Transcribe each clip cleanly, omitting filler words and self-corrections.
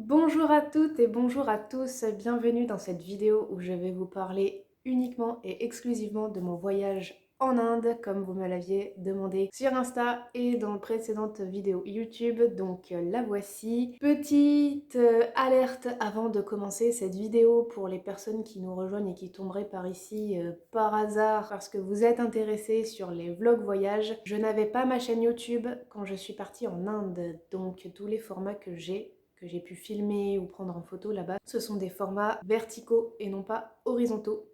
Bonjour à toutes et bonjour à tous, bienvenue dans cette vidéo où je vais vous parler uniquement et exclusivement de mon voyage en Inde, comme vous me l'aviez demandé sur Insta et dans de précédentes vidéos YouTube, donc la voici. Petite alerte avant de commencer cette vidéo pour les personnes qui nous rejoignent et qui tomberaient par ici par hasard parce que vous êtes intéressés sur les vlogs voyage. Je n'avais pas ma chaîne YouTube quand je suis partie en Inde, donc tous les formats que j'ai pu filmer ou prendre en photo là-bas, ce sont des formats verticaux et non pas horizontaux.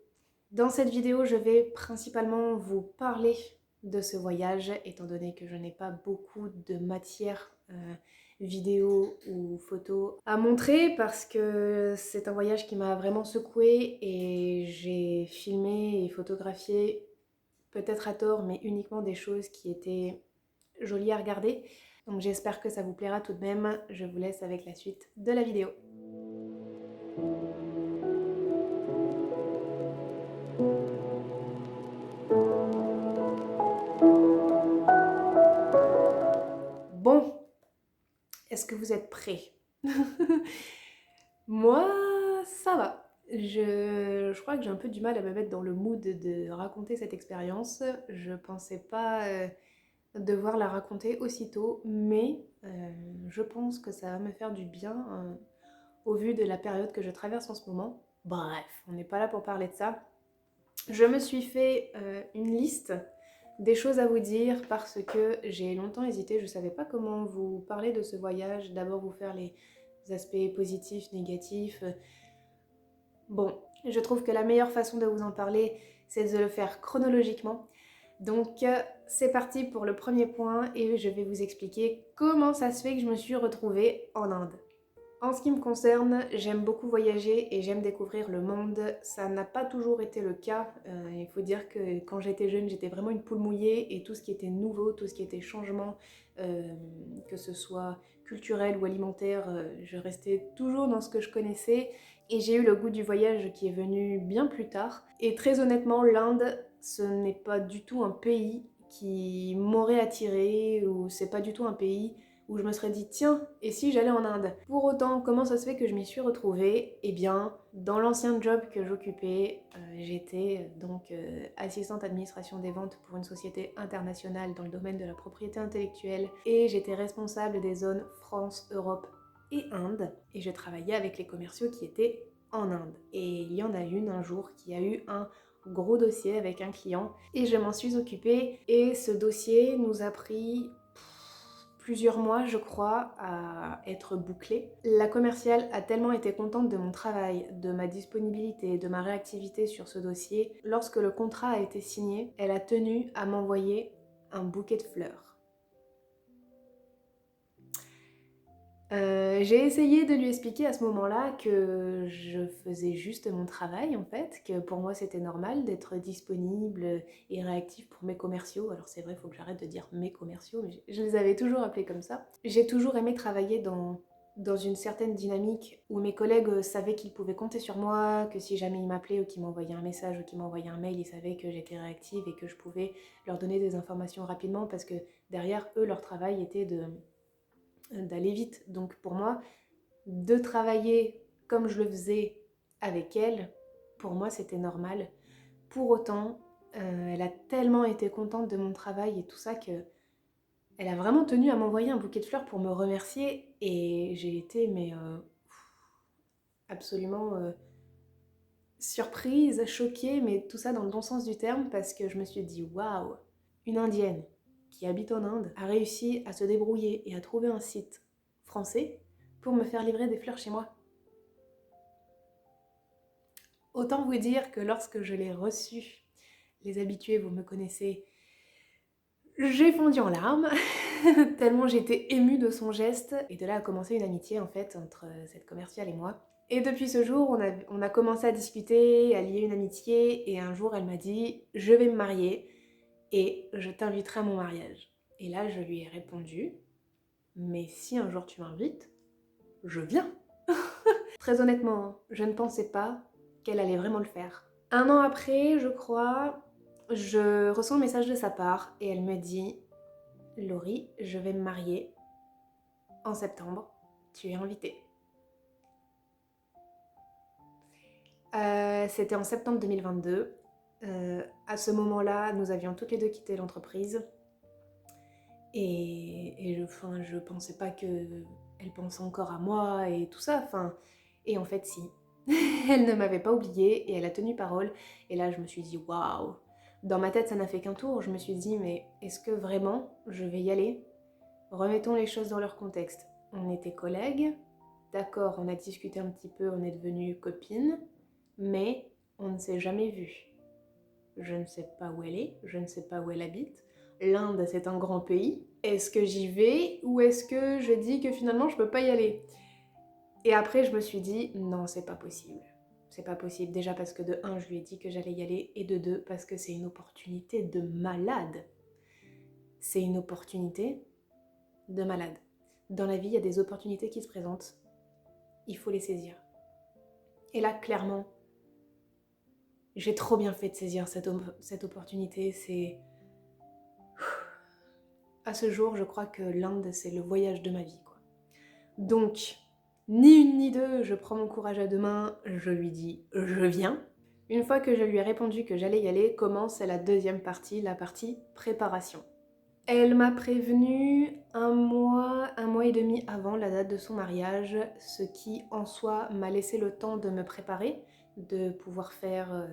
Dans cette vidéo, je vais principalement vous parler de ce voyage, étant donné que je n'ai pas beaucoup de matière vidéo ou photo à montrer, parce que c'est un voyage qui m'a vraiment secouée et j'ai filmé et photographié, peut-être à tort, mais uniquement des choses qui étaient jolies à regarder. Donc j'espère que ça vous plaira tout de même. Je vous laisse avec la suite de la vidéo. Bon, est-ce que vous êtes prêts? Moi, ça va. Je crois que j'ai un peu du mal à me mettre dans le mood de raconter cette expérience. Je pensais pas devoir la raconter aussitôt, mais je pense que ça va me faire du bien au vu de la période que je traverse en ce moment. Bref, on n'est pas là pour parler de ça. Je me suis fait une liste des choses à vous dire parce que j'ai longtemps hésité, je ne savais pas comment vous parler de ce voyage, d'abord vous faire les aspects positifs, négatifs. Bon, je trouve que la meilleure façon de vous en parler, c'est de le faire chronologiquement. Donc c'est parti pour le premier point et je vais vous expliquer comment ça se fait que je me suis retrouvée en Inde. En ce qui me concerne, j'aime beaucoup voyager et j'aime découvrir le monde. Ça n'a pas toujours été le cas. Il faut dire que quand j'étais jeune, j'étais vraiment une poule mouillée et tout ce qui était nouveau, tout ce qui était changement, que ce soit culturel ou alimentaire, je restais toujours dans ce que je connaissais. Et j'ai eu le goût du voyage qui est venu bien plus tard. Et très honnêtement, l'Inde, ce n'est pas du tout un pays qui m'aurait attiré ou c'est pas du tout un pays où je me serais dit tiens, et si j'allais en Inde? Pour autant, comment ça se fait que je m'y suis retrouvée? Eh bien, dans l'ancien job que j'occupais, j'étais donc assistante administration des ventes pour une société internationale dans le domaine de la propriété intellectuelle et j'étais responsable des zones France, Europe et Inde et je travaillais avec les commerciaux qui étaient en Inde. Et il y en a une un jour qui a eu un gros dossier avec un client et je m'en suis occupée et ce dossier nous a pris plusieurs mois, je crois, à être bouclé. La commerciale a tellement été contente de mon travail, de ma disponibilité, de ma réactivité sur ce dossier. Lorsque le contrat a été signé, elle a tenu à m'envoyer un bouquet de fleurs. J'ai essayé de lui expliquer à ce moment-là que je faisais juste mon travail en fait, que pour moi c'était normal d'être disponible et réactif pour mes commerciaux. Alors c'est vrai, il faut que j'arrête de dire mes commerciaux, mais je les avais toujours appelés comme ça. J'ai toujours aimé travailler dans une certaine dynamique où mes collègues savaient qu'ils pouvaient compter sur moi, que si jamais ils m'appelaient ou qu'ils m'envoyaient un message ou qu'ils m'envoyaient un mail, ils savaient que j'étais réactive et que je pouvais leur donner des informations rapidement parce que derrière eux, leur travail était d'aller vite. Donc pour moi, de travailler comme je le faisais avec elle, pour moi c'était normal. Pour autant, elle a tellement été contente de mon travail et tout ça que elle a vraiment tenu à m'envoyer un bouquet de fleurs pour me remercier et j'ai été absolument surprise, choquée, mais tout ça dans le bon sens du terme parce que je me suis dit waouh, une Indienne qui habite en Inde a réussi à se débrouiller et à trouver un site français pour me faire livrer des fleurs chez moi. Autant vous dire que lorsque je l'ai reçu, les habitués, vous me connaissez, j'ai fondu en larmes, tellement j'étais émue de son geste. Et de là a commencé une amitié en fait entre cette commerciale et moi. Et depuis ce jour, on a commencé à discuter, à lier une amitié, et un jour elle m'a dit « Je vais me marier et je t'inviterai à mon mariage ». Et là je lui ai répondu « Mais si un jour tu m'invites, je viens !» Très honnêtement, je ne pensais pas qu'elle allait vraiment le faire. Un an après, je crois, je reçois un message de sa part et elle me dit « Laurie, je vais me marier en septembre, tu es invitée ». C'était en septembre 2022. À ce moment-là, nous avions toutes les deux quitté l'entreprise et je pensais pas qu'elle pensait encore à moi et tout ça. Et en fait, si. Elle ne m'avait pas oubliée et elle a tenu parole. Et là, je me suis dit, waouh! Dans ma tête, ça n'a fait qu'un tour. Je me suis dit, mais est-ce que vraiment je vais y aller? Remettons les choses dans leur contexte. On était collègues, d'accord, on a discuté un petit peu, on est devenues copines, mais on ne s'est jamais vus. Je ne sais pas où elle est, je ne sais pas où elle habite. L'Inde, c'est un grand pays. Est-ce que j'y vais ou est-ce que je dis que finalement je peux pas y aller? Et après, je me suis dit, non, c'est pas possible. C'est pas possible. Déjà parce que de un, je lui ai dit que j'allais y aller, et de deux, parce que c'est une opportunité de malade. C'est une opportunité de malade. Dans la vie, il y a des opportunités qui se présentent. Il faut les saisir. Et là, clairement, j'ai trop bien fait de saisir cette opportunité. À ce jour, je crois que l'Inde, c'est le voyage de ma vie, quoi. Donc, ni une ni deux, je prends mon courage à deux mains, je lui dis « je viens ». Une fois que je lui ai répondu que j'allais y aller, commence la deuxième partie, la partie préparation. Elle m'a prévenue un mois et demi avant la date de son mariage, ce qui en soi m'a laissé le temps de me préparer, de pouvoir faire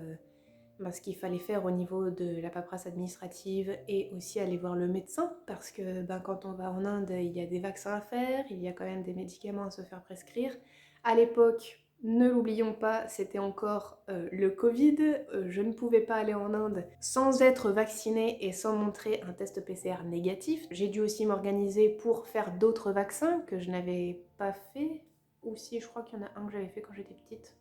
ce qu'il fallait faire au niveau de la paperasse administrative et aussi aller voir le médecin parce que quand on va en Inde, il y a des vaccins à faire, il y a quand même des médicaments à se faire prescrire. À l'époque, ne l'oublions pas, c'était encore le Covid. Je ne pouvais pas aller en Inde sans être vaccinée et sans montrer un test PCR négatif. J'ai dû aussi m'organiser pour faire d'autres vaccins que je n'avais pas fait. Ou si, je crois qu'il y en a un que j'avais fait quand j'étais petite.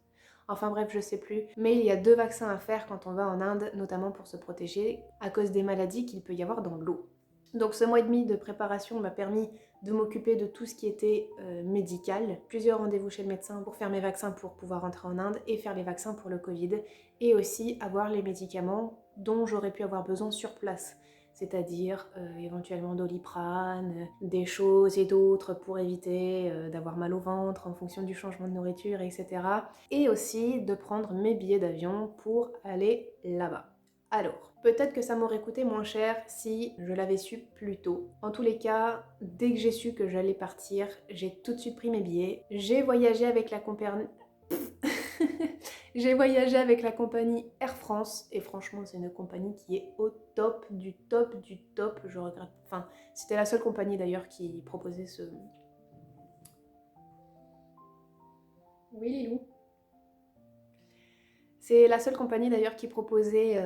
Enfin bref, je sais plus. Mais il y a 2 vaccins à faire quand on va en Inde, notamment pour se protéger à cause des maladies qu'il peut y avoir dans l'eau. Donc ce mois et demi de préparation m'a permis de m'occuper de tout ce qui était médical. Plusieurs rendez-vous chez le médecin pour faire mes vaccins pour pouvoir rentrer en Inde et faire les vaccins pour le Covid. Et aussi avoir les médicaments dont j'aurais pu avoir besoin sur place. C'est-à-dire éventuellement Doliprane, des choses et d'autres pour éviter d'avoir mal au ventre en fonction du changement de nourriture, etc. Et aussi de prendre mes billets d'avion pour aller là-bas. Alors, peut-être que ça m'aurait coûté moins cher si je l'avais su plus tôt. En tous les cas, dès que j'ai su que j'allais partir, j'ai tout de suite pris mes billets. J'ai voyagé avec la compagnie... J'ai voyagé avec la compagnie Air France et franchement c'est une compagnie qui est au top du top du top. Je regrette. Enfin, c'était la seule compagnie d'ailleurs qui proposait ce... Oui Lilou. C'est la seule compagnie d'ailleurs qui proposait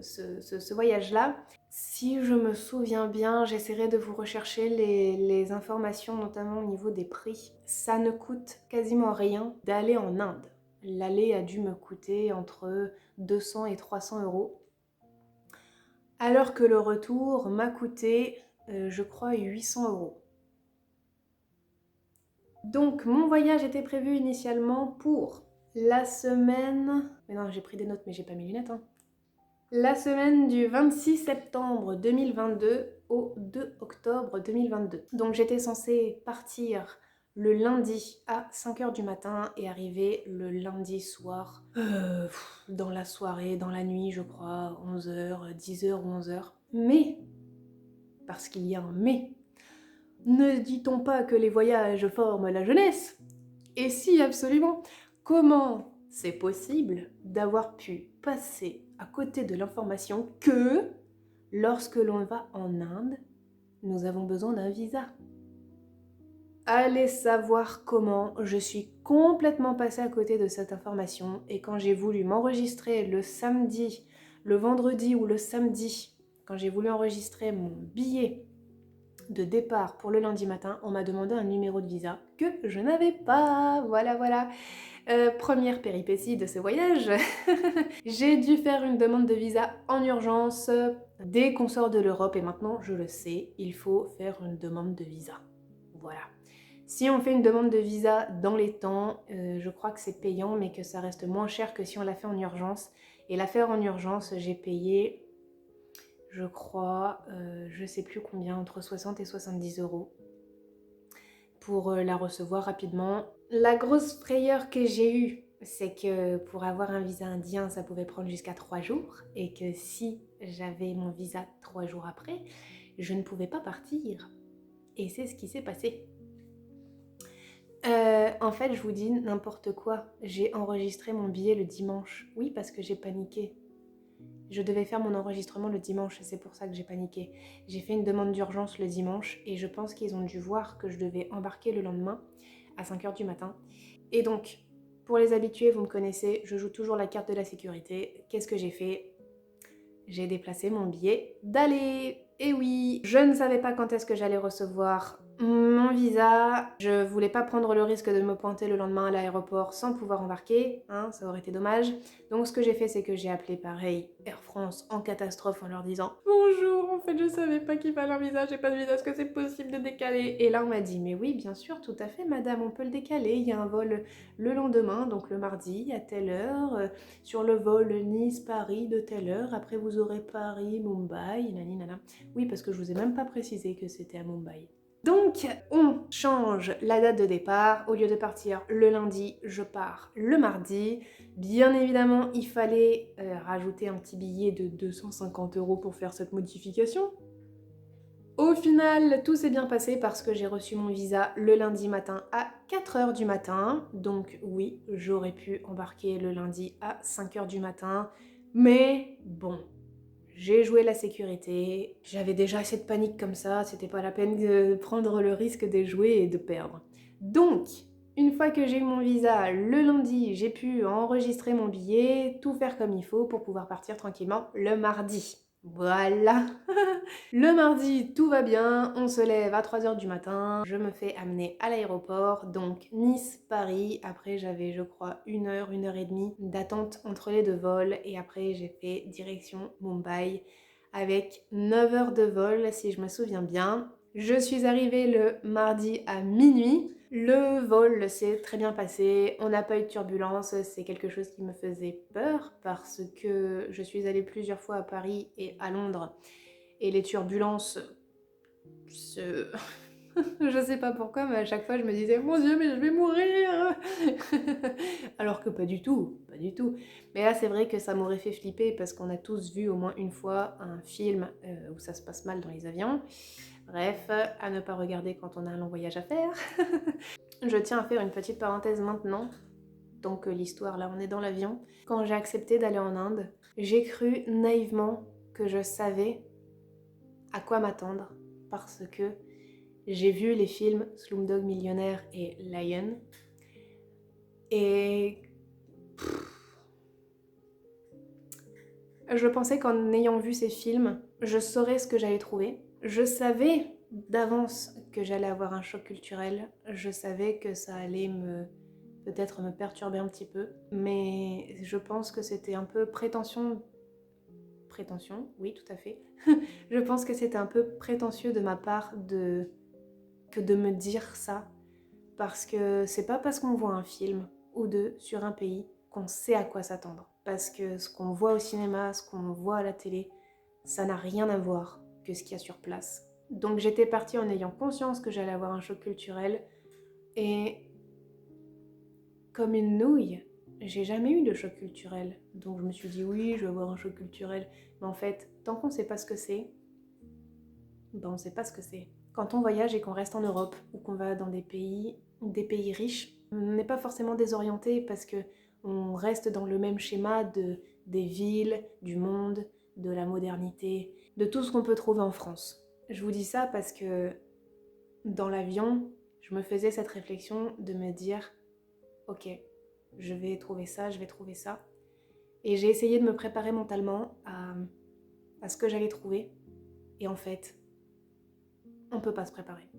ce voyage-là. Si je me souviens bien, j'essaierai de vous rechercher les informations, notamment au niveau des prix. Ça ne coûte quasiment rien d'aller en Inde. L'aller a dû me coûter entre 200 et 300 euros. Alors que le retour m'a coûté, je crois, 800 euros. Donc mon voyage était prévu initialement pour la semaine... Mais non, j'ai pris des notes mais j'ai pas mes lunettes. La semaine du 26 septembre 2022 au 2 octobre 2022. Donc j'étais censée partir le lundi à 5h du matin et arriver le lundi soir dans la soirée, dans la nuit je crois, 11h, 10h ou 11h. Mais, parce qu'il y a un mais, ne dit-on pas que les voyages forment la jeunesse? Et si, absolument. Comment c'est possible d'avoir pu passer à côté de l'information que, lorsque l'on va en Inde, nous avons besoin d'un visa? Allez savoir comment, je suis complètement passée à côté de cette information et quand j'ai voulu m'enregistrer le samedi, le vendredi ou le samedi, quand j'ai voulu enregistrer mon billet de départ pour le lundi matin, on m'a demandé un numéro de visa que je n'avais pas. Voilà. Première péripétie de ce voyage, j'ai dû faire une demande de visa en urgence dès qu'on sort de l'Europe et maintenant je le sais, il faut faire une demande de visa. Voilà. Si on fait une demande de visa dans les temps, je crois que c'est payant mais que ça reste moins cher que si on l'a fait en urgence. Et la faire en urgence, j'ai payé, je crois, je sais plus combien, entre 60 et 70 euros pour la recevoir rapidement. La grosse frayeur que j'ai eue c'est que pour avoir un visa indien, ça pouvait prendre jusqu'à 3 jours et que si j'avais mon visa 3 jours après, je ne pouvais pas partir. Et c'est ce qui s'est passé. En fait, je vous dis n'importe quoi. J'ai enregistré mon billet le dimanche. Oui, parce que j'ai paniqué. Je devais faire mon enregistrement le dimanche et c'est pour ça que j'ai paniqué. J'ai fait une demande d'urgence le dimanche et je pense qu'ils ont dû voir que je devais embarquer le lendemain à 5 h du matin. Et donc, pour les habitués, vous me connaissez, je joue toujours la carte de la sécurité. Qu'est-ce que j'ai fait? J'ai déplacé mon billet d'aller. Et oui, je ne savais pas quand est-ce que j'allais recevoir mon visa. Je voulais pas prendre le risque de me pointer le lendemain à l'aéroport sans pouvoir embarquer, hein, ça aurait été dommage. Donc ce que j'ai fait, c'est que j'ai appelé pareil Air France en catastrophe en leur disant bonjour, en fait je savais pas qu'il fallait un visa, j'ai pas de visa, est-ce que c'est possible de décaler? Et là on m'a dit mais oui bien sûr, tout à fait madame, on peut le décaler, il y a un vol le lendemain, donc le mardi à telle heure, sur le vol Nice-Paris de telle heure, après vous aurez Paris-Mumbai, naninana. Oui, parce que je vous ai même pas précisé que c'était à Mumbai. Donc, on change la date de départ. Au lieu de partir le lundi, je pars le mardi. Bien évidemment, il fallait rajouter un petit billet de 250 € pour faire cette modification. Au final, tout s'est bien passé parce que j'ai reçu mon visa le lundi matin à 4 h du matin. Donc oui, j'aurais pu embarquer le lundi à 5 h du matin. Mais bon, j'ai joué la sécurité. J'avais déjà assez de panique comme ça. C'était pas la peine de prendre le risque de jouer et de perdre. Donc, une fois que j'ai eu mon visa le lundi, j'ai pu enregistrer mon billet, tout faire comme il faut pour pouvoir partir tranquillement le mardi. Voilà. Le mardi, tout va bien, on se lève à 3 h du matin, je me fais amener à l'aéroport, donc Nice-Paris. Après, j'avais, je crois, 1 h, 1 h 30 d'attente entre les deux vols. Et après, j'ai fait direction Mumbai avec 9 heures de vol, si je me souviens bien. Je suis arrivée le mardi à minuit. Le vol s'est très bien passé, on n'a pas eu de turbulence, c'est quelque chose qui me faisait peur parce que je suis allée plusieurs fois à Paris et à Londres et les turbulences, se... je sais pas pourquoi, mais à chaque fois je me disais mon Dieu, mais je vais mourir. Alors que pas du tout, pas du tout. Mais là c'est vrai que ça m'aurait fait flipper parce qu'on a tous vu au moins une fois un film où ça se passe mal dans les avions. Bref, à ne pas regarder quand on a un long voyage à faire. Je tiens à faire une petite parenthèse maintenant, tant que l'histoire là on est dans l'avion. Quand j'ai accepté d'aller en Inde, j'ai cru naïvement que je savais à quoi m'attendre parce que j'ai vu les films Slumdog Millionnaire et Lion et je pensais qu'en ayant vu ces films, je saurais ce que j'allais trouver. Je savais d'avance que j'allais avoir un choc culturel, je savais que ça allait peut-être me perturber un petit peu, mais je pense que c'était un peu prétention, oui tout à fait. Je pense que c'était un peu prétentieux de ma part que de me dire ça, parce que c'est pas parce qu'on voit un film ou deux sur un pays qu'on sait à quoi s'attendre. Parce que ce qu'on voit au cinéma, ce qu'on voit à la télé, ça n'a rien à voir que ce qu'il y a sur place. Donc j'étais partie en ayant conscience que j'allais avoir un choc culturel et comme une nouille, j'ai jamais eu de choc culturel. Donc je me suis dit oui, je vais avoir un choc culturel. Mais en fait, tant qu'on sait pas ce que c'est, ben on sait pas ce que c'est. Quand on voyage et qu'on reste en Europe ou qu'on va dans des pays riches, on n'est pas forcément désorienté parce que on reste dans le même schéma des villes, du monde, de la modernité, de tout ce qu'on peut trouver en France. Je vous dis ça parce que dans l'avion, je me faisais cette réflexion de me dire ok, je vais trouver ça, je vais trouver ça. Et j'ai essayé de me préparer mentalement à ce que j'allais trouver. Et en fait, on ne peut pas se préparer.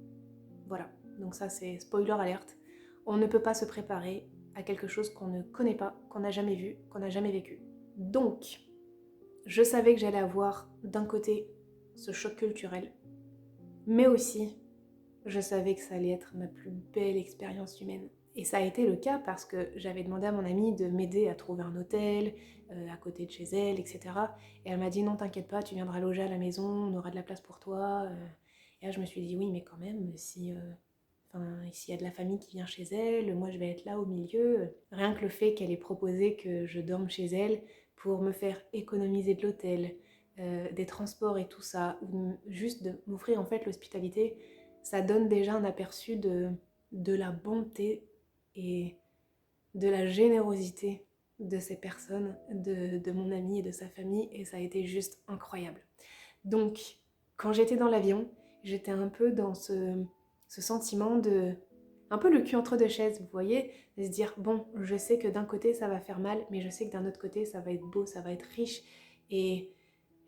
Voilà, donc ça c'est spoiler alerte. On ne peut pas se préparer à quelque chose qu'on ne connaît pas, qu'on n'a jamais vu, qu'on n'a jamais vécu. Donc, je savais que j'allais avoir d'un côté ce choc culturel, mais aussi je savais que ça allait être ma plus belle expérience humaine. Et ça a été le cas parce que j'avais demandé à mon amie de m'aider à trouver un hôtel à côté de chez elle, etc. Et elle m'a dit non, t'inquiète pas, tu viendras loger à la maison, on aura de la place pour toi. Et là je me suis dit oui, mais quand même, si Enfin, s'il y a de la famille qui vient chez elle, moi je vais être là au milieu. Rien que le fait qu'elle ait proposé que je dorme chez elle pour me faire économiser de l'hôtel, des transports et tout ça, ou juste de m'offrir en fait l'hospitalité, ça donne déjà un aperçu de la bonté et de la générosité de ces personnes, de mon ami et de sa famille, et ça a été juste incroyable. Donc, quand j'étais dans l'avion, j'étais un peu dans ce sentiment de... un peu le cul entre deux chaises, vous voyez, de se dire, bon, je sais que d'un côté ça va faire mal, mais je sais que d'un autre côté ça va être beau, ça va être riche, et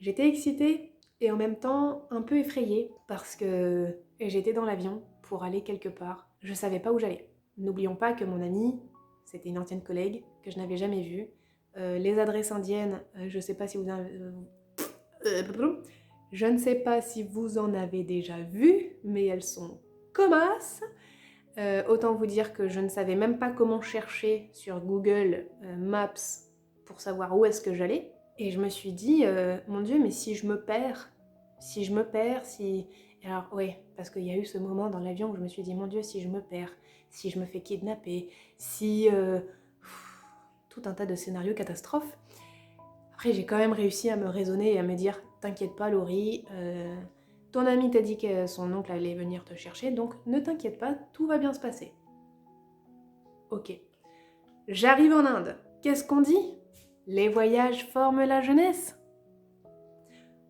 j'étais excitée et en même temps un peu effrayée parce que j'étais dans l'avion pour aller quelque part. Je savais pas où j'allais. N'oublions pas que mon amie, c'était une ancienne collègue que je n'avais jamais vue. Les adresses indiennes, je sais pas si vous en, je ne sais pas si vous en avez déjà vu, mais elles sont commasses. Autant vous dire que je ne savais même pas comment chercher sur Google Maps pour savoir où est-ce que j'allais. Et je me suis dit, mon Dieu, mais si je me perds, si... Alors oui, parce qu'il y a eu ce moment dans l'avion où je me suis dit, mon Dieu, si je me perds, si je me fais kidnapper, si... tout un tas de scénarios catastrophes. Après, j'ai quand même réussi à me raisonner et à me dire, t'inquiète pas Laurie, ton ami t'a dit que son oncle allait venir te chercher, donc ne t'inquiète pas, tout va bien se passer. Ok. J'arrive en Inde. Qu'est-ce qu'on dit? Les voyages forment la jeunesse.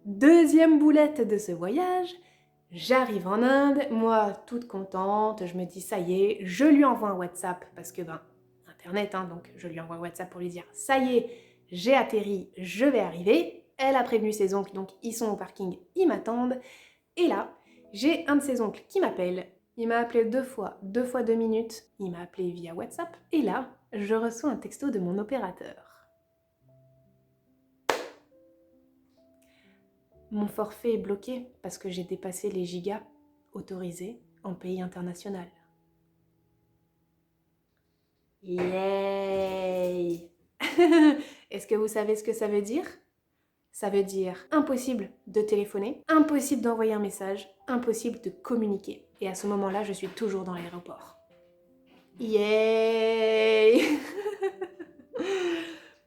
Deuxième boulette de ce voyage, j'arrive en Inde, moi toute contente, je me dis ça y est, je lui envoie un WhatsApp, parce que internet, donc je lui envoie un WhatsApp pour lui dire ça y est, j'ai atterri, je vais arriver. Elle a prévenu ses oncles, donc ils sont au parking, ils m'attendent. Et là, j'ai un de ses oncles qui m'appelle. Il m'a appelé 2 minutes, il m'a appelé via WhatsApp. Et là, je reçois un texto de mon opérateur. Mon forfait est bloqué parce que j'ai dépassé les gigas autorisés en pays international. Yay! Est-ce que vous savez ce que ça veut dire? Ça veut dire impossible de téléphoner, impossible d'envoyer un message, impossible de communiquer. Et à ce moment-là, je suis toujours dans l'aéroport. Yay!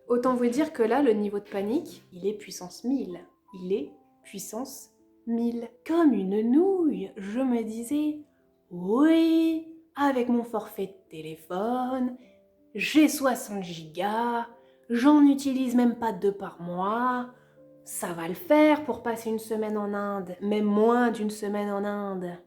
Autant vous dire que là, le niveau de panique, il est puissance 1000. Il est puissance 1000. Comme une nouille, je me disais, oui, avec mon forfait de téléphone, j'ai 60 gigas, j'en utilise même pas 2 par mois, ça va le faire pour passer une semaine en Inde, même moins d'une semaine en Inde.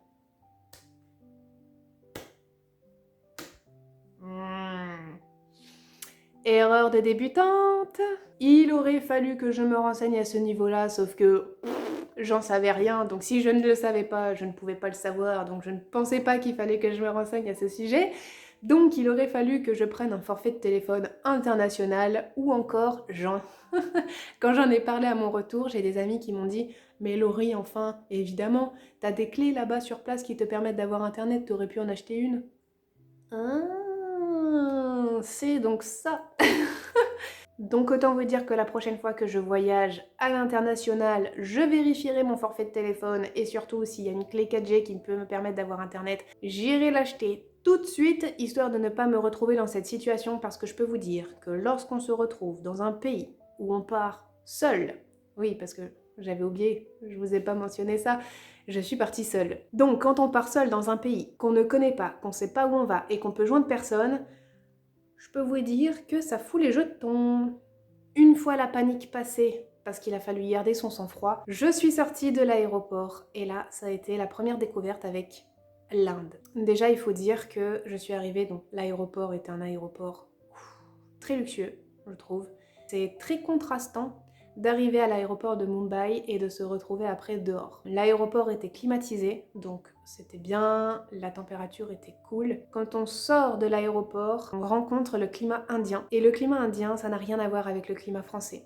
Erreur de débutante. Il aurait fallu que je me renseigne à ce niveau-là, sauf que j'en savais rien, donc si je ne le savais pas, je ne pouvais pas le savoir, donc je ne pensais pas qu'il fallait que je me renseigne à ce sujet. Donc il aurait fallu que je prenne un forfait de téléphone international, ou encore, quand j'en ai parlé à mon retour, j'ai des amis qui m'ont dit « Mais Laurie, enfin, évidemment, t'as des clés là-bas sur place qui te permettent d'avoir internet, t'aurais pu en acheter une. » Ah, c'est donc ça. Donc autant vous dire que la prochaine fois que je voyage à l'international, je vérifierai mon forfait de téléphone et surtout s'il y a une clé 4G qui peut me permettre d'avoir internet, j'irai l'acheter tout de suite, histoire de ne pas me retrouver dans cette situation, parce que je peux vous dire que lorsqu'on se retrouve dans un pays où on part seul, oui parce que j'avais oublié, je vous ai pas mentionné ça, je suis partie seule. Donc quand on part seul dans un pays qu'on ne connaît pas, qu'on sait pas où on va et qu'on peut joindre personne, je peux vous dire que ça fout les jetons. Une fois la panique passée, parce qu'il a fallu garder son sang-froid, je suis sortie de l'aéroport et là, ça a été la première découverte avec l'Inde. Déjà, il faut dire que je suis arrivée, donc l'aéroport était un aéroport très luxueux, je trouve. C'est très contrastant d'arriver à l'aéroport de Mumbai et de se retrouver après dehors. L'aéroport était climatisé, donc c'était bien, la température était cool. Quand on sort de l'aéroport, on rencontre le climat indien. Et le climat indien, ça n'a rien à voir avec le climat français.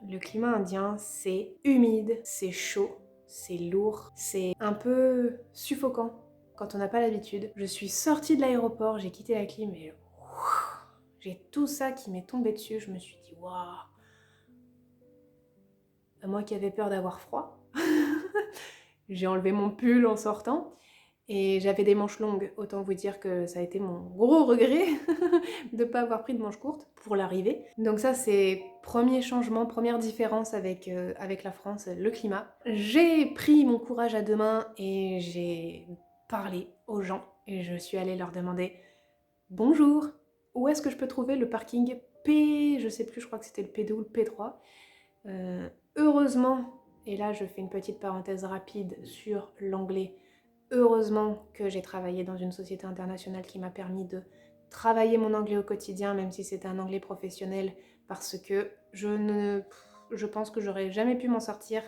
Le climat indien, c'est humide, c'est chaud, c'est lourd, c'est un peu suffocant quand on n'a pas l'habitude. Je suis sortie de l'aéroport, j'ai quitté la clim et j'ai tout ça qui m'est tombé dessus. Je me suis dit, waouh! Moi qui avais peur d'avoir froid, j'ai enlevé mon pull en sortant. Et j'avais des manches longues, autant vous dire que ça a été mon gros regret de ne pas avoir pris de manches courtes pour l'arrivée. Donc ça c'est premier changement, première différence avec la France, le climat. J'ai pris mon courage à deux mains et j'ai parlé aux gens et je suis allée leur demander bonjour, où est-ce que je peux trouver le parking P, je sais plus, je crois que c'était le P2 ou le P3. Heureusement, et là je fais une petite parenthèse rapide sur l'anglais, heureusement que j'ai travaillé dans une société internationale qui m'a permis de travailler mon anglais au quotidien, même si c'était un anglais professionnel, parce que je pense que j'aurais jamais pu m'en sortir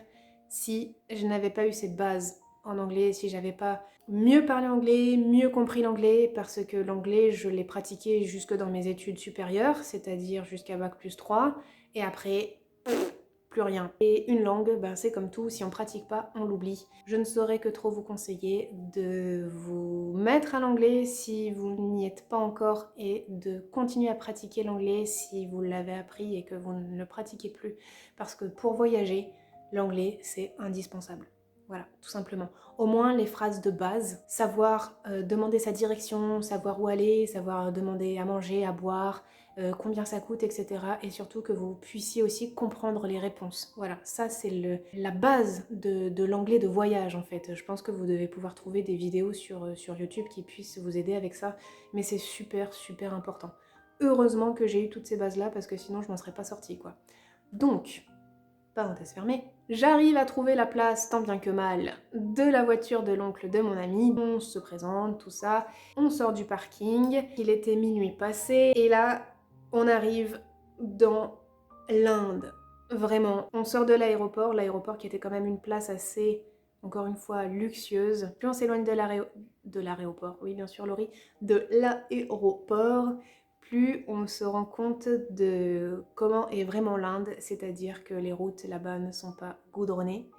si je n'avais pas eu cette base en anglais, si j'avais pas mieux parlé anglais, mieux compris l'anglais, parce que l'anglais, je l'ai pratiqué jusque dans mes études supérieures, c'est-à-dire jusqu'à bac+3, et après, plus rien. Et une langue, ben c'est comme tout, si on pratique pas, on l'oublie. Je ne saurais que trop vous conseiller de vous mettre à l'anglais si vous n'y êtes pas encore et de continuer à pratiquer l'anglais si vous l'avez appris et que vous ne le pratiquez plus. Parce que pour voyager, l'anglais, c'est indispensable. Voilà, tout simplement. Au moins les phrases de base, savoir demander sa direction, savoir où aller, savoir demander à manger, à boire, combien ça coûte, etc. Et surtout que vous puissiez aussi comprendre les réponses. Voilà, ça c'est la base de l'anglais de voyage en fait. Je pense que vous devez pouvoir trouver des vidéos sur YouTube qui puissent vous aider avec ça, mais c'est super super important. Heureusement que j'ai eu toutes ces bases là parce que sinon je m'en serais pas sortie quoi. Donc, parenthèse fermée, j'arrive à trouver la place tant bien que mal de la voiture de l'oncle de mon ami. On se présente, tout ça. On sort du parking. Il était minuit passé. Et là, on arrive dans l'Inde. Vraiment. On sort de l'aéroport qui était quand même une place assez, encore une fois, luxueuse. Plus on s'éloigne de l'aéroport, oui bien sûr Laurie, de l'aéroport, plus on se rend compte de comment est vraiment l'Inde, c'est-à-dire que les routes là-bas ne sont pas goudronnées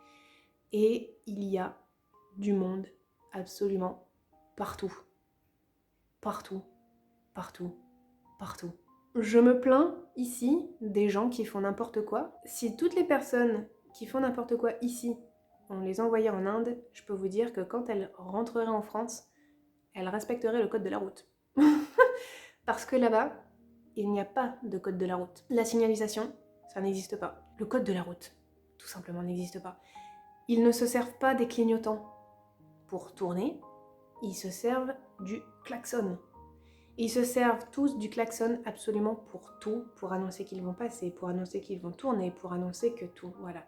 et il y a du monde absolument partout. Partout, partout, partout. Je me plains ici des gens qui font n'importe quoi. Si toutes les personnes qui font n'importe quoi ici, on les envoyait en Inde, je peux vous dire que quand elles rentreraient en France, elles respecteraient le code de la route. Parce que là-bas, il n'y a pas de code de la route. La signalisation, ça n'existe pas. Le code de la route, tout simplement, n'existe pas. Ils ne se servent pas des clignotants pour tourner, ils se servent du klaxon. Ils se servent tous du klaxon absolument pour tout, pour annoncer qu'ils vont passer, pour annoncer qu'ils vont tourner, pour annoncer que tout, voilà.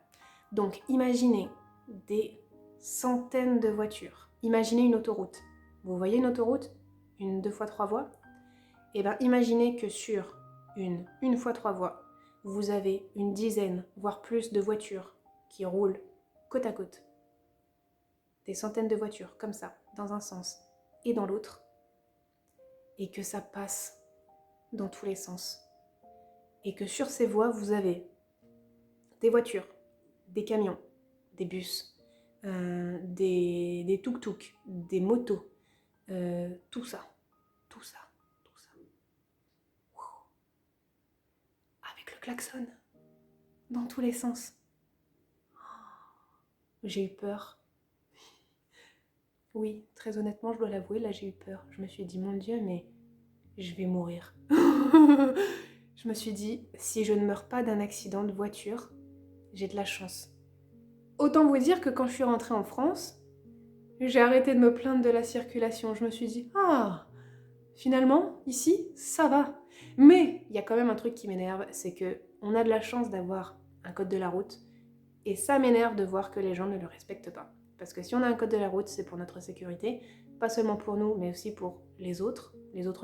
Donc imaginez des centaines de voitures. Imaginez une autoroute. Vous voyez une autoroute? Une 2x3 voies? Et bien imaginez que sur une 1x3 voies, vous avez une dizaine, voire plus de voitures qui roulent côte à côte. Des centaines de voitures comme ça, dans un sens et dans l'autre. Et que ça passe dans tous les sens. Et que sur ces voies, vous avez des voitures, des camions, des bus, des tuk-tuk, des motos, tout ça, tout ça, tout ça. Avec le klaxon, dans tous les sens. J'ai eu peur. Oui, très honnêtement, je dois l'avouer, là j'ai eu peur. Je me suis dit, mon Dieu, mais je vais mourir. Je me suis dit, si je ne meurs pas d'un accident de voiture, j'ai de la chance. Autant vous dire que quand je suis rentrée en France, j'ai arrêté de me plaindre de la circulation. Je me suis dit, ah, finalement, ici, ça va. Mais il y a quand même un truc qui m'énerve, c'est que on a de la chance d'avoir un code de la route, et ça m'énerve de voir que les gens ne le respectent pas. Parce que si on a un code de la route, c'est pour notre sécurité, pas seulement pour nous, mais aussi pour les autres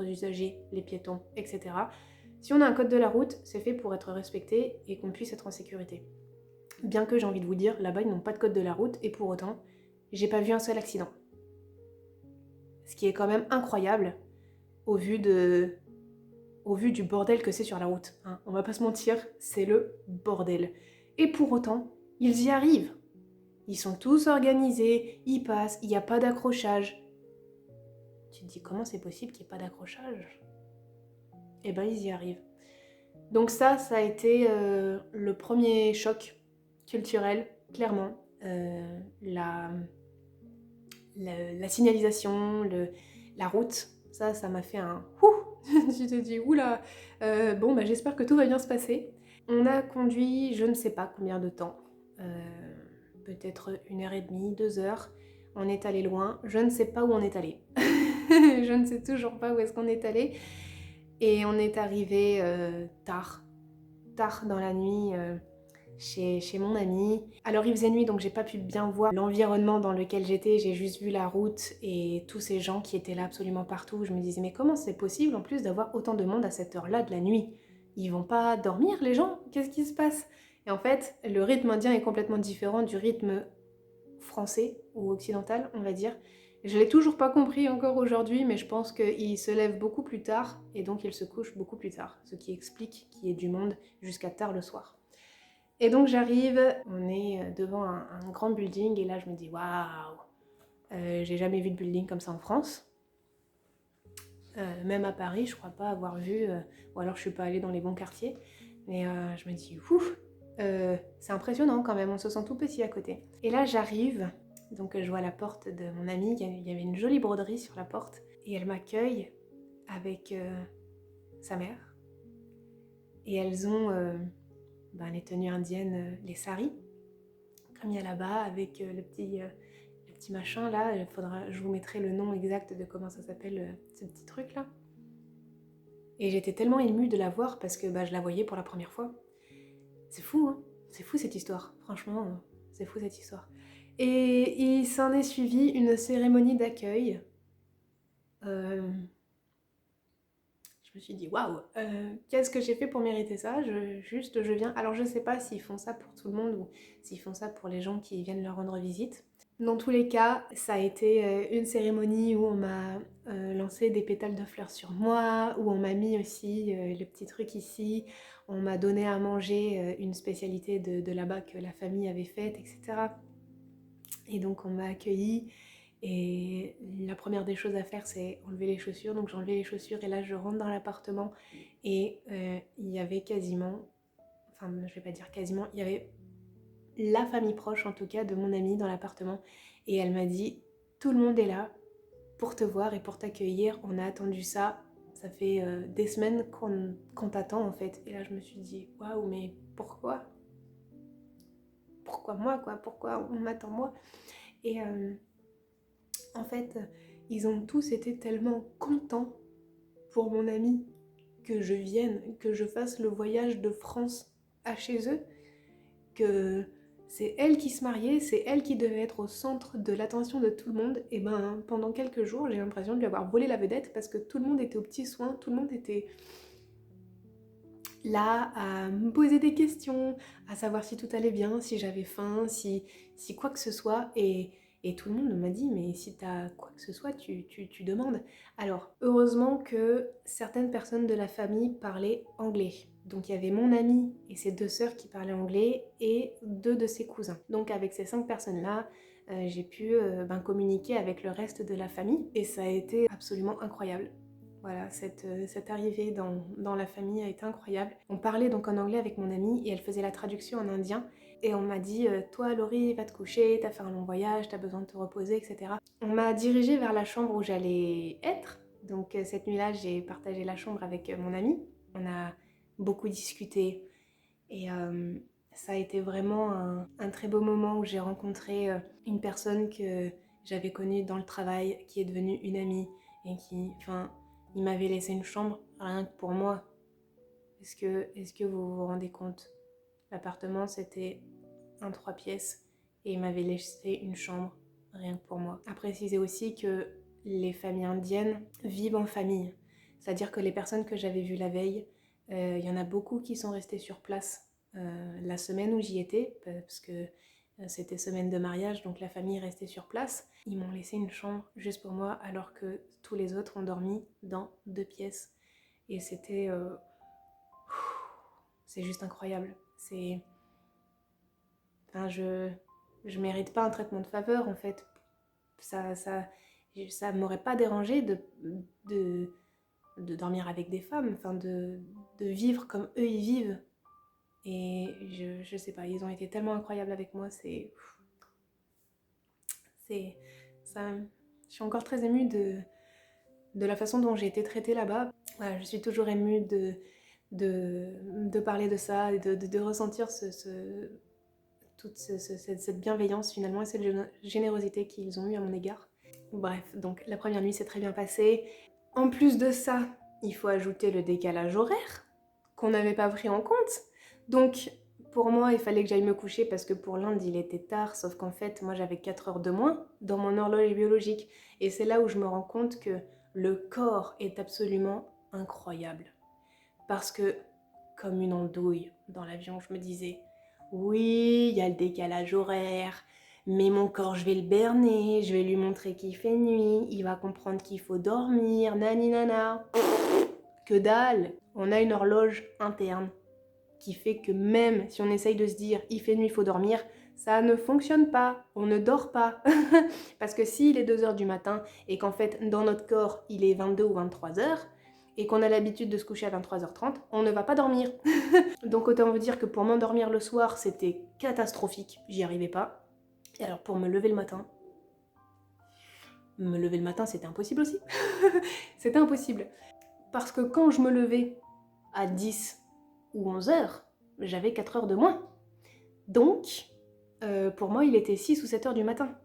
usagers, les piétons, etc. Si on a un code de la route, c'est fait pour être respecté et qu'on puisse être en sécurité. Bien que j'ai envie de vous dire, là-bas ils n'ont pas de code de la route, et pour autant, j'ai pas vu un seul accident. Ce qui est quand même incroyable au vu du bordel que c'est sur la route. Hein. On va pas se mentir, c'est le bordel. Et pour autant, ils y arrivent. Ils sont tous organisés, ils passent, il n'y a pas d'accrochage. Tu te dis comment c'est possible qu'il n'y ait pas d'accrochage? Eh ben ils y arrivent. Donc ça a été le premier choc culturel, clairement. la signalisation, la route, ça m'a fait un ouh. Tu te dis oula, bon bah j'espère que tout va bien se passer. On a conduit je ne sais pas combien de temps, peut-être 1h30, 2 heures. On est allé loin, je ne sais pas où on est allé. Je ne sais toujours pas où est-ce qu'on est allé. Et on est arrivé tard dans la nuit chez mon ami. Alors il faisait nuit donc j'ai pas pu bien voir l'environnement dans lequel j'étais, j'ai juste vu la route et tous ces gens qui étaient là absolument partout. Je me disais mais comment c'est possible en plus d'avoir autant de monde à cette heure-là de la nuit? Ils vont pas dormir les gens? Qu'est-ce qui se passe? Et en fait le rythme indien est complètement différent du rythme français ou occidental on va dire. Je l'ai toujours pas compris encore aujourd'hui, mais je pense qu'il se lève beaucoup plus tard et donc il se couche beaucoup plus tard, ce qui explique qu'il y ait du monde jusqu'à tard le soir. Et donc j'arrive, on est devant un grand building et là je me dis waouh, j'ai jamais vu de building comme ça en France. Même à Paris, je crois pas avoir vu, ou alors je suis pas allée dans les bons quartiers, mais je me dis ouf, c'est impressionnant quand même, on se sent tout petit à côté. Et là j'arrive, donc je vois la porte de mon amie, il y avait une jolie broderie sur la porte et elle m'accueille avec sa mère et elles ont les tenues indiennes, les saris, comme il y a là-bas, avec le petit machin là, je vous mettrai le nom exact de comment ça s'appelle ce petit truc là. Et j'étais tellement émue de la voir parce que je la voyais pour la première fois. C'est fou, hein? C'est fou cette histoire, franchement, c'est fou cette histoire. Et il s'en est suivi une cérémonie d'accueil. Je me suis dit, waouh, qu'est-ce que j'ai fait pour mériter ça? Je viens. Alors je sais pas s'ils font ça pour tout le monde ou s'ils font ça pour les gens qui viennent leur rendre visite. Dans tous les cas, ça a été une cérémonie où on m'a lancé des pétales de fleurs sur moi, où on m'a mis aussi le petit truc ici, on m'a donné à manger une spécialité de là-bas que la famille avait faite, etc. Et donc on m'a accueillie et la première des choses à faire c'est enlever les chaussures. Donc j'ai enlevé les chaussures et là je rentre dans l'appartement et il y avait quasiment, enfin je vais pas dire quasiment, il y avait la famille proche en tout cas de mon amie dans l'appartement et elle m'a dit tout le monde est là pour te voir et pour t'accueillir, on a attendu ça, ça fait des semaines qu'on t'attend en fait. Et là je me suis dit waouh, mais pourquoi moi quoi, pourquoi on m'attend moi? Et en fait ils ont tous été tellement contents pour mon amie que je vienne, que je fasse le voyage de France à chez eux, que c'est elle qui se mariait, c'est elle qui devait être au centre de l'attention de tout le monde. Et pendant quelques jours, j'ai l'impression de lui avoir volé la vedette parce que tout le monde était aux petits soins, tout le monde était là à me poser des questions, à savoir si tout allait bien, si j'avais faim, si quoi que ce soit. Et tout le monde m'a dit, mais si t'as quoi que ce soit, tu demandes. Alors, heureusement que certaines personnes de la famille parlaient anglais. Donc il y avait mon ami et ses 2 sœurs qui parlaient anglais et 2 de ses cousins. Donc avec ces 5 personnes-là, j'ai pu communiquer avec le reste de la famille et ça a été absolument incroyable. Voilà, cette arrivée dans la famille a été incroyable. On parlait donc en anglais avec mon amie et elle faisait la traduction en indien. Et on m'a dit toi Laurie, va te coucher, t'as fait un long voyage, t'as besoin de te reposer, etc. On m'a dirigée vers la chambre où j'allais être. Donc cette nuit-là, j'ai partagé la chambre avec mon amie. On a beaucoup discuté et ça a été vraiment un très beau moment où j'ai rencontré une personne que j'avais connue dans le travail, qui est devenue une amie et qui, enfin, il m'avait laissé une chambre rien que pour moi. Est-ce que vous vous rendez compte? L'appartement c'était un 3 pièces et il m'avait laissé une chambre rien que pour moi. À préciser aussi que les familles indiennes vivent en famille. C'est-à-dire que les personnes que j'avais vues la veille, il y en a beaucoup qui sont restées sur place la semaine où j'y étais, parce que c'était semaine de mariage, donc la famille restait sur place. Ils m'ont laissé une chambre juste pour moi, alors que tous les autres ont dormi dans 2 pièces. Et c'était... c'est juste incroyable. C'est... Enfin, je mérite pas un traitement de faveur, en fait. Ça m'aurait pas dérangé de dormir avec des femmes, enfin de vivre comme eux ils vivent. Et je sais pas, ils ont été tellement incroyables avec moi, c'est je suis encore très émue de la façon dont j'ai été traitée là-bas. Voilà, je suis toujours émue de parler de ça et de ressentir toute cette bienveillance finalement et cette générosité qu'ils ont eu à mon égard. Bref, donc la première nuit s'est très bien passée. En plus de ça, il faut ajouter le décalage horaire qu'on n'avait pas pris en compte. Donc pour moi, il fallait que j'aille me coucher parce que pour l'Inde, il était tard, sauf qu'en fait, moi j'avais 4 heures de moins dans mon horloge biologique. Et c'est là où je me rends compte que le corps est absolument incroyable. Parce que, comme une andouille dans l'avion, je me disais, oui, il y a le décalage horaire, mais mon corps, je vais le berner, je vais lui montrer qu'il fait nuit, il va comprendre qu'il faut dormir, nani nana. Que dalle! On a une horloge interne qui fait que même si on essaye de se dire il fait nuit, il faut dormir, ça ne fonctionne pas, on ne dort pas. Parce que s'il est 2 heures du matin et qu'en fait dans notre corps il est 22 ou 23 heures et qu'on a l'habitude de se coucher à 23h30, on ne va pas dormir. Donc autant vous dire que pour m'endormir le soir c'était catastrophique, j'y arrivais pas. Et alors pour me lever le matin c'était impossible aussi. C'était impossible. Parce que quand je me levais à 10 ou 11 heures, j'avais 4 heures de moins. Donc, pour moi, il était 6 ou 7 heures du matin,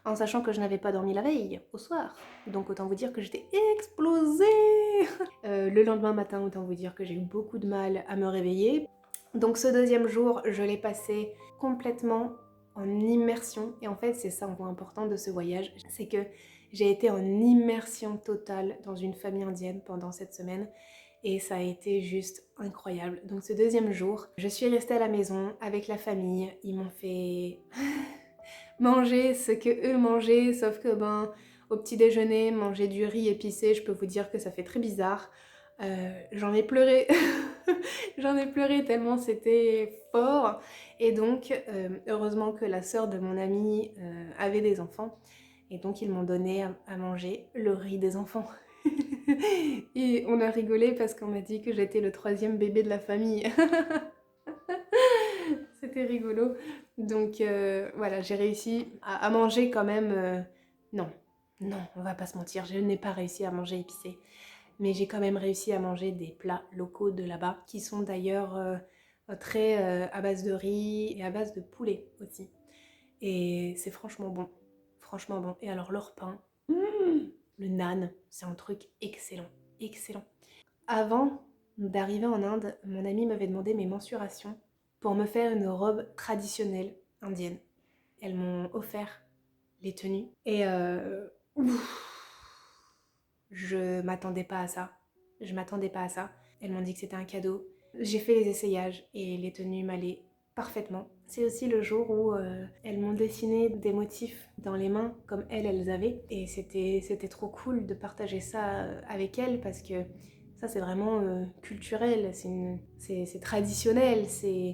en sachant que je n'avais pas dormi la veille, au soir. Donc autant vous dire que j'étais explosée. Le lendemain matin, autant vous dire que j'ai eu beaucoup de mal à me réveiller. Donc ce deuxième jour, je l'ai passé complètement en immersion. Et en fait, c'est ça le point important de ce voyage, c'est que j'ai été en immersion totale dans une famille indienne pendant cette semaine. Et ça a été juste incroyable. Donc ce deuxième jour, je suis restée à la maison avec la famille. Ils m'ont fait manger ce que eux mangeaient, sauf que au petit déjeuner, manger du riz épicé, je peux vous dire que ça fait très bizarre. J'en ai pleuré. J'en ai pleuré tellement c'était fort. Et donc, heureusement que la sœur de mon amie avait des enfants. Et donc, ils m'ont donné à manger le riz des enfants. Et on a rigolé parce qu'on m'a dit que j'étais le 3e bébé de la famille. C'était rigolo. Donc voilà, j'ai réussi à manger quand même. Non, non, on va pas se mentir, je n'ai pas réussi à manger épicé. Mais j'ai quand même réussi à manger des plats locaux de là-bas, qui sont d'ailleurs très à base de riz et à base de poulet aussi. Et c'est franchement bon. Franchement bon. Et alors leur pain, le naan, c'est un truc excellent. Excellent. Avant d'arriver en Inde, mon ami m'avait demandé mes mensurations pour me faire une robe traditionnelle indienne. Elles m'ont offert les tenues et je m'attendais pas à ça. Je m'attendais pas à ça. Elles m'ont dit que c'était un cadeau. J'ai fait les essayages et les tenues m'allaient parfaitement. C'est aussi le jour où elles m'ont dessiné des motifs dans les mains comme elles avaient. Et c'était trop cool de partager ça avec elles parce que ça c'est vraiment culturel, c'est traditionnel,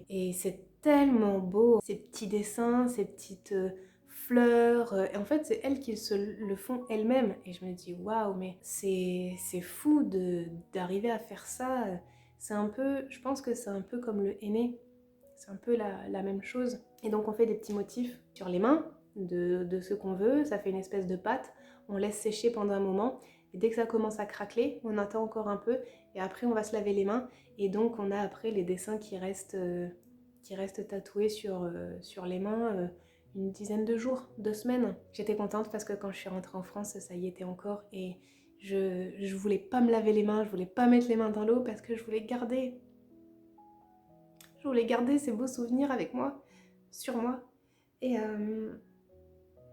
et c'est tellement beau. Ces petits dessins, ces petites fleurs, et en fait c'est elles qui se le font elles-mêmes. Et je me dis waouh, mais c'est fou d'arriver à faire ça. C'est un peu, je pense que c'est un peu comme le henné. C'est un peu la même chose. Et donc on fait des petits motifs sur les mains de ce qu'on veut. Ça fait une espèce de pâte. On laisse sécher pendant un moment. Et dès que ça commence à craqueler, on attend encore un peu. Et après on va se laver les mains. Et donc on a après les dessins qui restent tatoués sur les mains une dizaine de jours, 2 semaines. J'étais contente parce que quand je suis rentrée en France, ça y était encore. Et je voulais pas me laver les mains. Je voulais pas mettre les mains dans l'eau parce que je voulais garder ces beaux souvenirs avec moi, sur moi. Et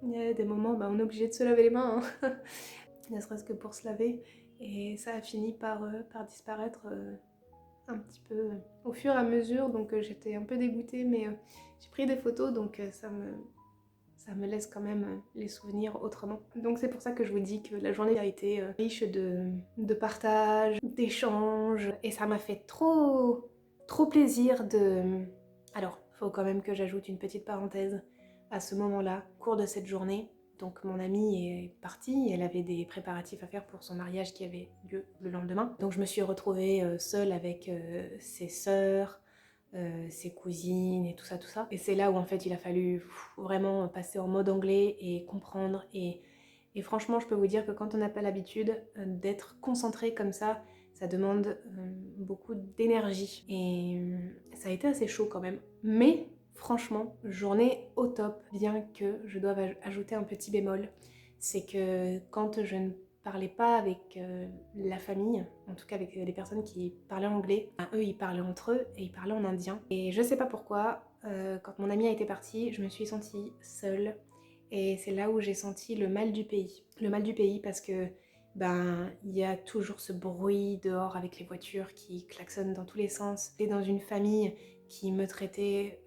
il y a des moments, on est obligé de se laver les mains, hein. Ne serait-ce que pour se laver. Et ça a fini par disparaître un petit peu au fur et à mesure. Donc j'étais un peu dégoûtée, mais j'ai pris des photos, donc ça me laisse quand même les souvenirs autrement. Donc c'est pour ça que je vous dis que la journée a été riche de partage, d'échanges. Et ça m'a fait trop plaisir de... Alors, il faut quand même que j'ajoute une petite parenthèse à ce moment-là, au cours de cette journée. Donc mon amie est partie, elle avait des préparatifs à faire pour son mariage qui avait lieu le lendemain. Donc je me suis retrouvée seule avec ses sœurs, ses cousines et tout ça. Et c'est là où en fait il a fallu vraiment passer en mode anglais et comprendre et Et franchement, je peux vous dire que quand on n'a pas l'habitude d'être concentré comme ça demande beaucoup d'énergie. Et ça a été assez chaud quand même. Mais franchement, journée au top, bien que je doive ajouter un petit bémol. C'est que quand je ne parlais pas avec la famille, en tout cas avec les personnes qui parlaient anglais, ben, eux ils parlaient entre eux et ils parlaient en indien. Et je sais pas pourquoi, quand mon amie a été partie, je me suis sentie seule. Et c'est là où j'ai senti le mal du pays. Le mal du pays parce que ben il y a toujours ce bruit dehors avec les voitures qui klaxonnent dans tous les sens. Et dans une famille qui me traitait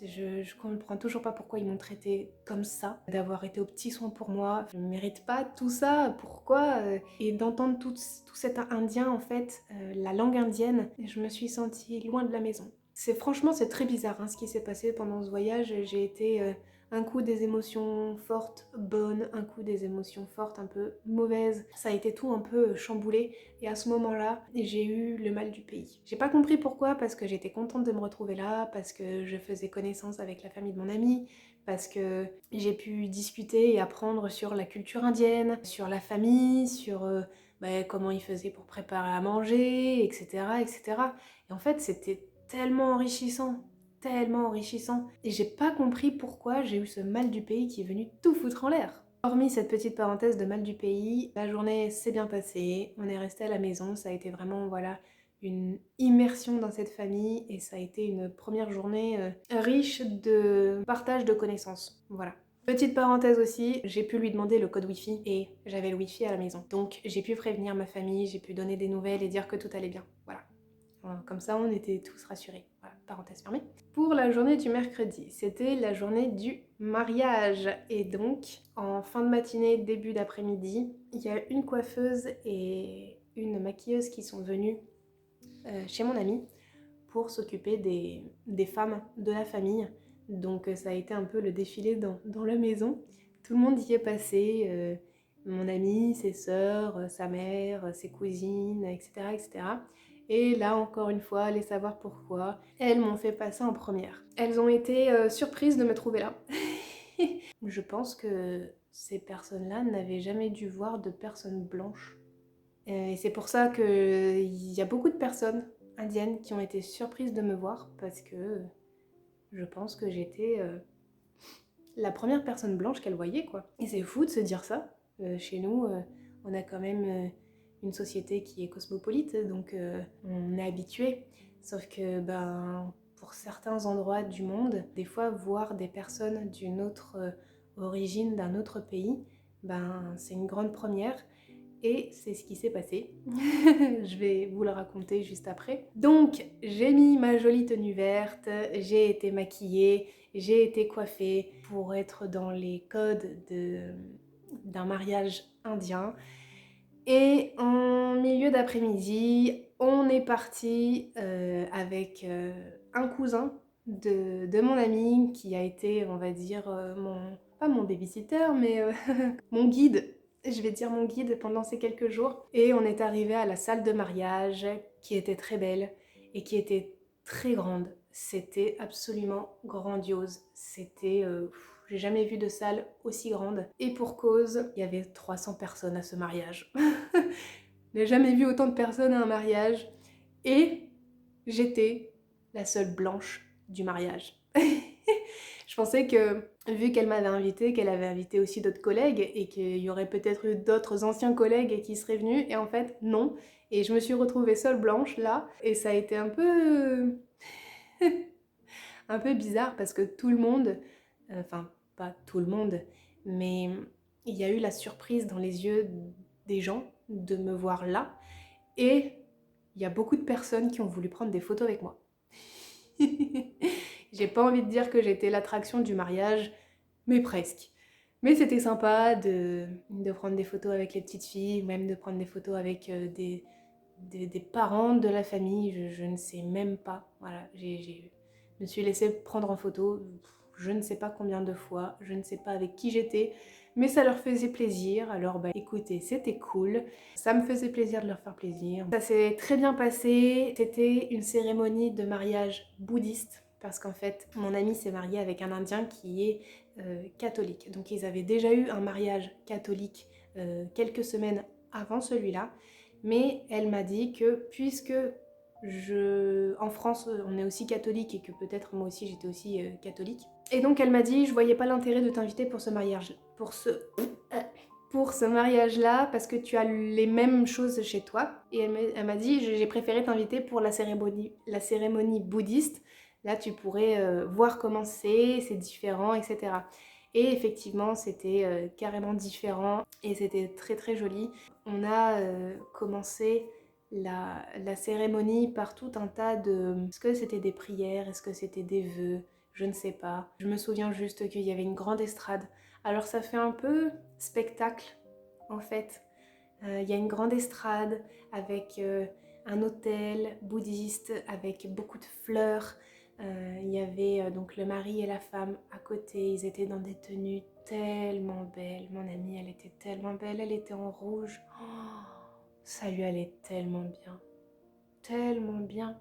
je comprends toujours pas pourquoi ils m'ont traité comme ça, d'avoir été aux petits soins pour moi. Je ne mérite pas tout ça, pourquoi Et d'entendre tout cet indien, en fait, la langue indienne, je me suis sentie loin de la maison. Franchement, c'est très bizarre hein, ce qui s'est passé pendant ce voyage. J'ai été un coup des émotions fortes, bonnes, un coup des émotions fortes, un peu mauvaises. Ça a été tout un peu chamboulé. Et à ce moment-là, j'ai eu le mal du pays. J'ai pas compris pourquoi, parce que j'étais contente de me retrouver là, parce que je faisais connaissance avec la famille de mon ami, parce que j'ai pu discuter et apprendre sur la culture indienne, sur la famille, sur comment ils faisaient pour préparer à manger, etc., etc. Et en fait, c'était tellement enrichissant, tellement enrichissant. Et j'ai pas compris pourquoi j'ai eu ce mal du pays qui est venu tout foutre en l'air. Hormis cette petite parenthèse de mal du pays, la journée s'est bien passée, on est resté à la maison, ça a été vraiment voilà une immersion dans cette famille et ça a été une première journée riche de partage de connaissances. Voilà. Petite parenthèse aussi, j'ai pu lui demander le code Wi-Fi et j'avais le Wi-Fi à la maison. Donc j'ai pu prévenir ma famille, j'ai pu donner des nouvelles et dire que tout allait bien. Voilà. Comme ça, on était tous rassurés. Voilà, parenthèse fermée. Pour la journée du mercredi, c'était la journée du mariage. Et donc, en fin de matinée, début d'après-midi, il y a une coiffeuse et une maquilleuse qui sont venues chez mon amie pour s'occuper des femmes de la famille. Donc ça a été un peu le défilé dans la maison. Tout le monde y est passé. Mon ami, ses sœurs, sa mère, ses cousines, etc., etc. Et là, encore une fois, allez savoir pourquoi, elles m'ont fait passer en première. Elles ont été surprises de me trouver là. Je pense que ces personnes-là n'avaient jamais dû voir de personnes blanches. Et c'est pour ça qu'il y a beaucoup de personnes indiennes qui ont été surprises de me voir parce que je pense que j'étais la première personne blanche qu'elles voyaient, quoi. Et c'est fou de se dire ça. Chez nous, on a quand même une société qui est cosmopolite, donc on est habitué. Sauf que, pour certains endroits du monde, des fois, voir des personnes d'une autre origine, d'un autre pays, c'est une grande première. Et c'est ce qui s'est passé. Je vais vous le raconter juste après. Donc, j'ai mis ma jolie tenue verte, j'ai été maquillée, j'ai été coiffée pour être dans les codes d'un mariage indien. Et en milieu d'après-midi, on est parti avec un cousin de mon ami qui a été, on va dire, pas mon babysitter, mais mon guide. Je vais dire mon guide pendant ces quelques jours. Et on est arrivé à la salle de mariage qui était très belle et qui était très grande. C'était absolument grandiose. J'ai jamais vu de salle aussi grande. Et pour cause, il y avait 300 personnes à ce mariage. Je n'ai jamais vu autant de personnes à un mariage. Et j'étais la seule blanche du mariage. Je pensais que, vu qu'elle m'avait invitée, qu'elle avait invité aussi d'autres collègues et qu'il y aurait peut-être eu d'autres anciens collègues qui seraient venus, et en fait, non. Et je me suis retrouvée seule blanche là, et ça a été un peu un peu bizarre parce que tout le monde, enfin pas tout le monde, mais il y a eu la surprise dans les yeux des gens de me voir là, et il y a beaucoup de personnes qui ont voulu prendre des photos avec moi. J'ai pas envie de dire que j'étais l'attraction du mariage, mais presque. Mais c'était sympa de prendre des photos avec les petites filles, même de prendre des photos avec des parents de la famille, je ne sais même pas. Voilà, je me suis laissée prendre en photo, je ne sais pas combien de fois, je ne sais pas avec qui j'étais, mais ça leur faisait plaisir. Alors écoutez, c'était cool, ça me faisait plaisir de leur faire plaisir. Ça s'est très bien passé, c'était une cérémonie de mariage bouddhiste. parce qu'en fait, mon ami s'est marié avec un Indien qui est catholique. Donc ils avaient déjà eu un mariage catholique quelques semaines avant celui-là, mais elle m'a dit que puisque en France, on est aussi catholique et que peut-être moi aussi j'étais aussi catholique. Et donc elle m'a dit, je voyais pas l'intérêt de t'inviter pour ce mariage, pour ce mariage-là, parce que tu as les mêmes choses chez toi. Et elle m'a dit, j'ai préféré t'inviter pour la cérémonie bouddhiste. Là, tu pourrais voir comment c'est différent, etc. Et effectivement, c'était carrément différent et c'était très très joli. On a commencé la cérémonie par tout un tas de... Est-ce que c'était des prières? Est-ce que c'était des vœux? Je ne sais pas. Je me souviens juste qu'il y avait une grande estrade. Alors ça fait un peu spectacle en fait. Il y a une grande estrade avec un hôtel bouddhiste avec beaucoup de fleurs. Il y avait donc le mari et la femme à côté. Ils étaient dans des tenues tellement belles. Mon amie, elle était tellement belle. Elle était en rouge. Oh, ça lui allait tellement bien. Tellement bien.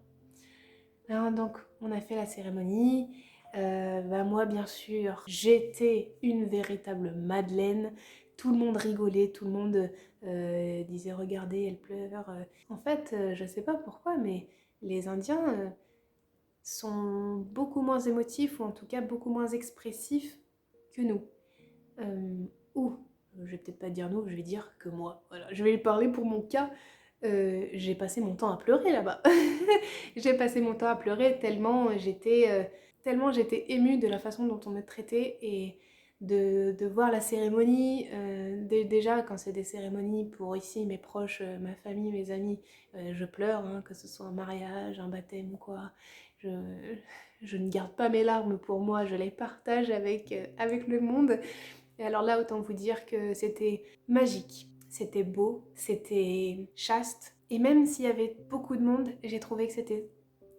Alors, donc, on a fait la cérémonie. Moi, bien sûr, j'étais une véritable madeleine. Tout le monde rigolait, tout le monde disait regardez, elle pleure. En fait, je sais pas pourquoi, mais les Indiens sont beaucoup moins émotifs ou en tout cas beaucoup moins expressifs que nous. Ou, je vais peut-être pas dire nous, je vais dire que moi. Voilà, je vais parler pour mon cas. J'ai passé mon temps à pleurer là-bas. J'ai passé mon temps à pleurer tellement j'étais émue de la façon dont on me traitait et de voir la cérémonie. Déjà, quand c'est des cérémonies pour ici, mes proches, ma famille, mes amis, je pleure, hein, que ce soit un mariage, un baptême ou quoi. Je, je ne garde pas mes larmes pour moi, je les partage avec le monde. Et alors là, autant vous dire que c'était magique. C'était beau, c'était chaste. Et même s'il y avait beaucoup de monde, j'ai trouvé que c'était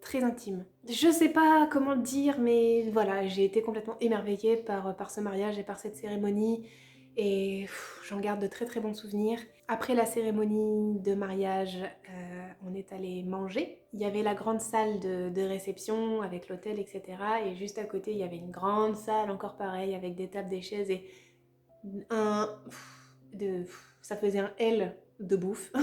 très intime. Je sais pas comment le dire, mais voilà, j'ai été complètement émerveillée par ce mariage et par cette cérémonie. Et j'en garde de très très bons souvenirs. Après la cérémonie de mariage, on est allé manger. Il y avait la grande salle de réception avec l'hôtel, etc. Et juste à côté, il y avait une grande salle, encore pareil, avec des tables, des chaises et un... ça faisait un L de bouffe.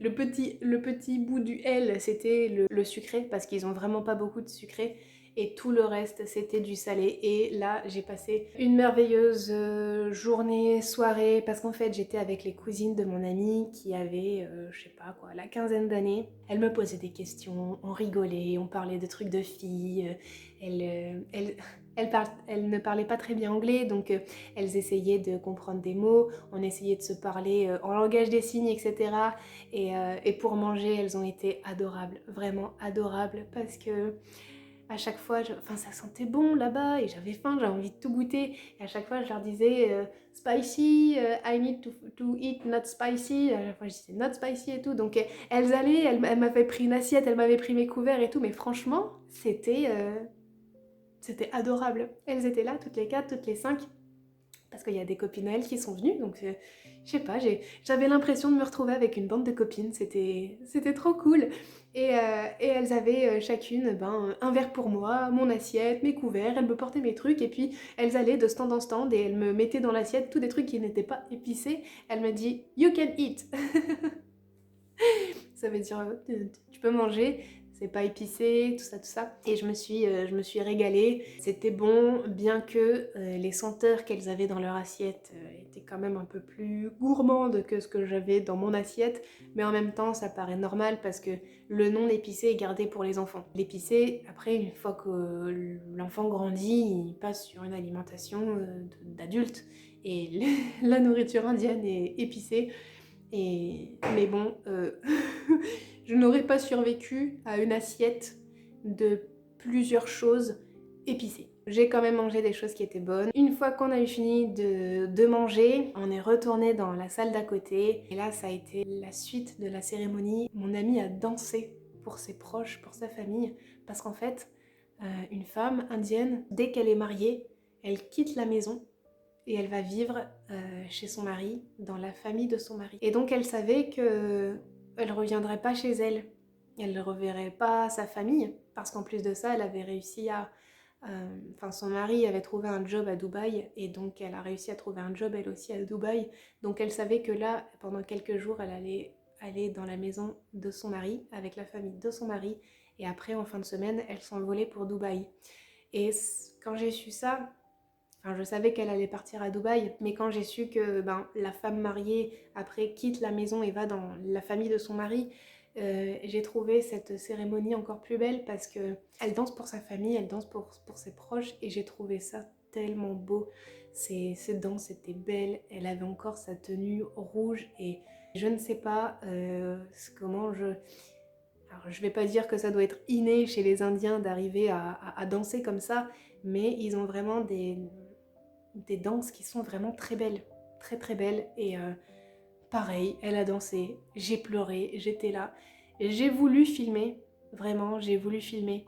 Le petit bout du L, c'était le sucré, parce qu'ils ont vraiment pas beaucoup de sucré. Et tout le reste, c'était du salé. Et là, j'ai passé une merveilleuse journée, soirée, parce qu'en fait, j'étais avec les cousines de mon amie qui avaient, je sais pas quoi, la quinzaine d'années. Elles me posaient des questions, on rigolait, on parlait de trucs de filles. Elles ne parlaient pas très bien anglais, donc elles essayaient de comprendre des mots, on essayait de se parler en langage des signes, etc. Et pour manger, elles ont été adorables, vraiment adorables, parce que à chaque fois, ça sentait bon là-bas et j'avais faim, j'avais envie de tout goûter. Et à chaque fois, je leur disais spicy, I need to eat not spicy. À chaque fois, je disais not spicy et tout. Donc elles allaient, elles m'avaient pris une assiette, elles m'avaient pris mes couverts et tout. Mais franchement, c'était adorable. Elles étaient là, toutes les quatre, toutes les cinq, parce qu'il y a des copines à elles qui sont venues, donc je sais pas, j'avais l'impression de me retrouver avec une bande de copines, c'était trop cool. Et elles avaient chacune un verre pour moi, mon assiette, mes couverts, elles me portaient mes trucs, et puis elles allaient de stand en stand et elles me mettaient dans l'assiette tous des trucs qui n'étaient pas épicés. Elles me disent You can eat. Ça veut dire tu peux manger, c'est pas épicé, tout ça, tout ça. Et je me suis régalée. C'était bon, bien que les senteurs qu'elles avaient dans leur assiette étaient quand même un peu plus gourmandes que ce que j'avais dans mon assiette. Mais en même temps, ça paraît normal parce que le non épicé est gardé pour les enfants. L'épicé, après, une fois que l'enfant grandit, il passe sur une alimentation d'adulte. Et la nourriture indienne est épicée. Mais bon, je n'aurais pas survécu à une assiette de plusieurs choses épicées. J'ai quand même mangé des choses qui étaient bonnes. Une fois qu'on a eu fini de manger, on est retourné dans la salle d'à côté. Et là, ça a été la suite de la cérémonie. Mon amie a dansé pour ses proches, pour sa famille. Parce qu'en fait, une femme indienne, dès qu'elle est mariée, elle quitte la maison et elle va vivre chez son mari, dans la famille de son mari. Et donc elle savait que elle reviendrait pas chez elle elle ne reverrait pas sa famille, parce qu'en plus de ça, elle avait réussi à... Enfin, son mari avait trouvé un job à Dubaï, et donc elle a réussi à trouver un job elle aussi à Dubaï. Donc elle savait que là, pendant quelques jours, elle allait aller dans la maison de son mari, avec la famille de son mari, et après, en fin de semaine, elle s'envolait pour Dubaï. Et quand j'ai su ça, enfin, je savais qu'elle allait partir à Dubaï, mais quand j'ai su que la femme mariée, après, quitte la maison et va dans la famille de son mari, j'ai trouvé cette cérémonie encore plus belle parce que elle danse pour sa famille, elle danse pour ses proches, et j'ai trouvé ça tellement beau. Ces danses étaient belles, elle avait encore sa tenue rouge, et je ne sais pas comment je... Alors, je vais pas dire que ça doit être inné chez les Indiens d'arriver à danser comme ça, mais ils ont vraiment des danses qui sont vraiment très belles, très très belles. Et pareil, elle a dansé, j'ai pleuré, j'étais là. J'ai voulu filmer, vraiment, j'ai voulu filmer,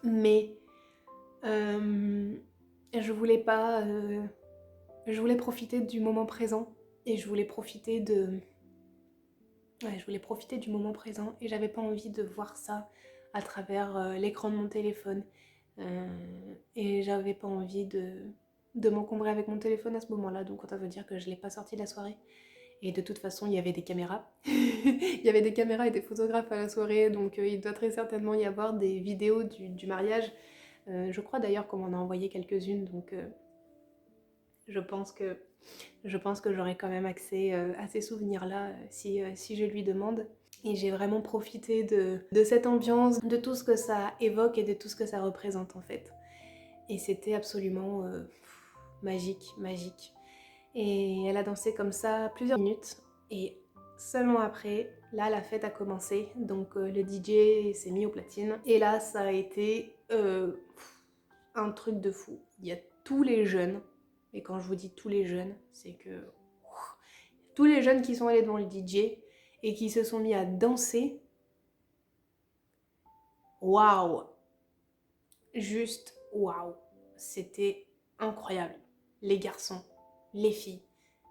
mais euh, je voulais pas... je voulais profiter du moment présent, et je voulais profiter de... Ouais, je voulais profiter du moment présent, et j'avais pas envie de voir ça à travers l'écran de mon téléphone. Et j'avais pas envie de m'encombrer avec mon téléphone à ce moment-là, donc ça veut dire que je l'ai pas sorti de la soirée. Et de toute façon, il y avait des caméras. Il y avait des caméras et des photographes à la soirée, donc il doit très certainement y avoir des vidéos du mariage. Je crois d'ailleurs qu'on m'en a envoyé quelques-unes, donc je pense que j'aurai quand même accès à ces souvenirs-là si je lui demande. Et j'ai vraiment profité de cette ambiance, de tout ce que ça évoque et de tout ce que ça représente en fait. Et c'était absolument magique, magique. Et elle a dansé comme ça plusieurs minutes. Et seulement après, là, la fête a commencé. Donc le DJ s'est mis aux platines. Et là, ça a été un truc de fou. Il y a tous les jeunes. Et quand je vous dis tous les jeunes, c'est que tous les jeunes qui sont allés devant le DJ et qui se sont mis à danser. Waouh! Juste waouh! C'était incroyable. Les garçons, les filles,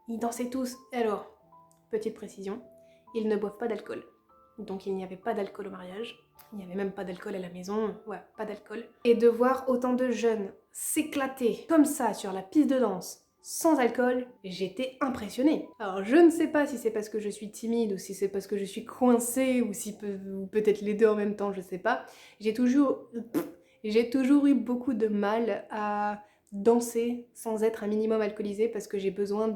ils dansaient tous. Alors, petite précision, ils ne boivent pas d'alcool. Donc il n'y avait pas d'alcool au mariage. Il n'y avait même pas d'alcool à la maison. Ouais, pas d'alcool. Et de voir autant de jeunes s'éclater comme ça sur la piste de danse, sans alcool, j'étais impressionnée. Alors je ne sais pas si c'est parce que je suis timide ou si c'est parce que je suis coincée ou si ou peut-être les deux en même temps, je sais pas. J'ai toujours eu beaucoup de mal à danser sans être un minimum alcoolisée parce que j'ai besoin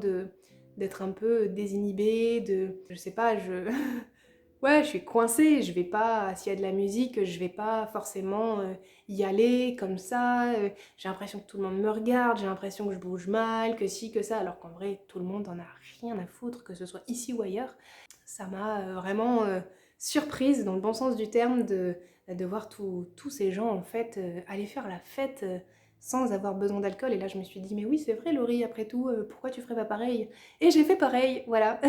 d'être un peu désinhibée, je sais pas, ouais, je suis coincée, je vais pas, s'il y a de la musique, je vais pas forcément y aller comme ça, j'ai l'impression que tout le monde me regarde, j'ai l'impression que je bouge mal, que ci, que ça, alors qu'en vrai, tout le monde en a rien à foutre, que ce soit ici ou ailleurs. Ça m'a vraiment surprise, dans le bon sens du terme, de voir tous ces gens, en fait, aller faire la fête sans avoir besoin d'alcool. Et là, je me suis dit, mais oui, c'est vrai, Laurie, après tout, pourquoi tu ferais pas pareil? Et j'ai fait pareil, voilà.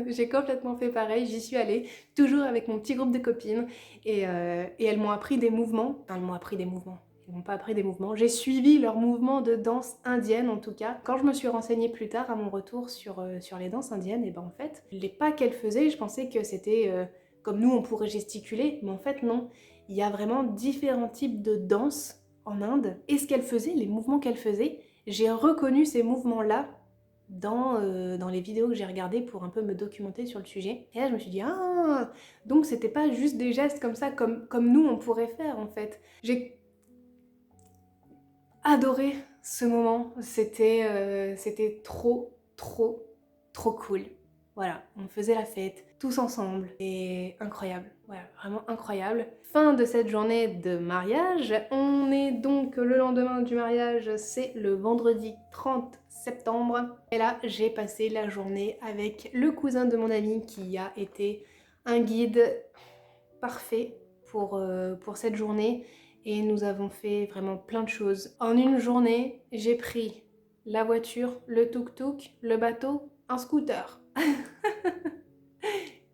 J'ai complètement fait pareil, j'y suis allée, toujours avec mon petit groupe de copines. Et elles m'ont appris des mouvements. Enfin, elles m'ont appris des mouvements. Ils m'ont pas appris des mouvements. J'ai suivi leurs mouvements de danse indienne, en tout cas. Quand je me suis renseignée plus tard, à mon retour sur les danses indiennes, et ben en fait, les pas qu'elles faisaient, je pensais que c'était comme nous, on pourrait gesticuler. Mais en fait, non. Il y a vraiment différents types de danse en Inde. Et ce qu'elle faisait, les mouvements qu'elle faisait, j'ai reconnu ces mouvements-là dans les vidéos que j'ai regardées pour un peu me documenter sur le sujet. Et là, je me suis dit, ah, donc c'était pas juste des gestes comme ça, comme nous, on pourrait faire, en fait. J'ai adoré ce moment. C'était trop, trop, trop cool. Voilà, on faisait la fête, tous ensemble, et incroyable, voilà, vraiment incroyable. Fin de cette journée de mariage, on est donc le lendemain du mariage, c'est le vendredi 30 septembre. Et là, j'ai passé la journée avec le cousin de mon ami qui a été un guide parfait pour cette journée. Et nous avons fait vraiment plein de choses. En une journée, j'ai pris la voiture, le tuk-tuk, le bateau, un scooter.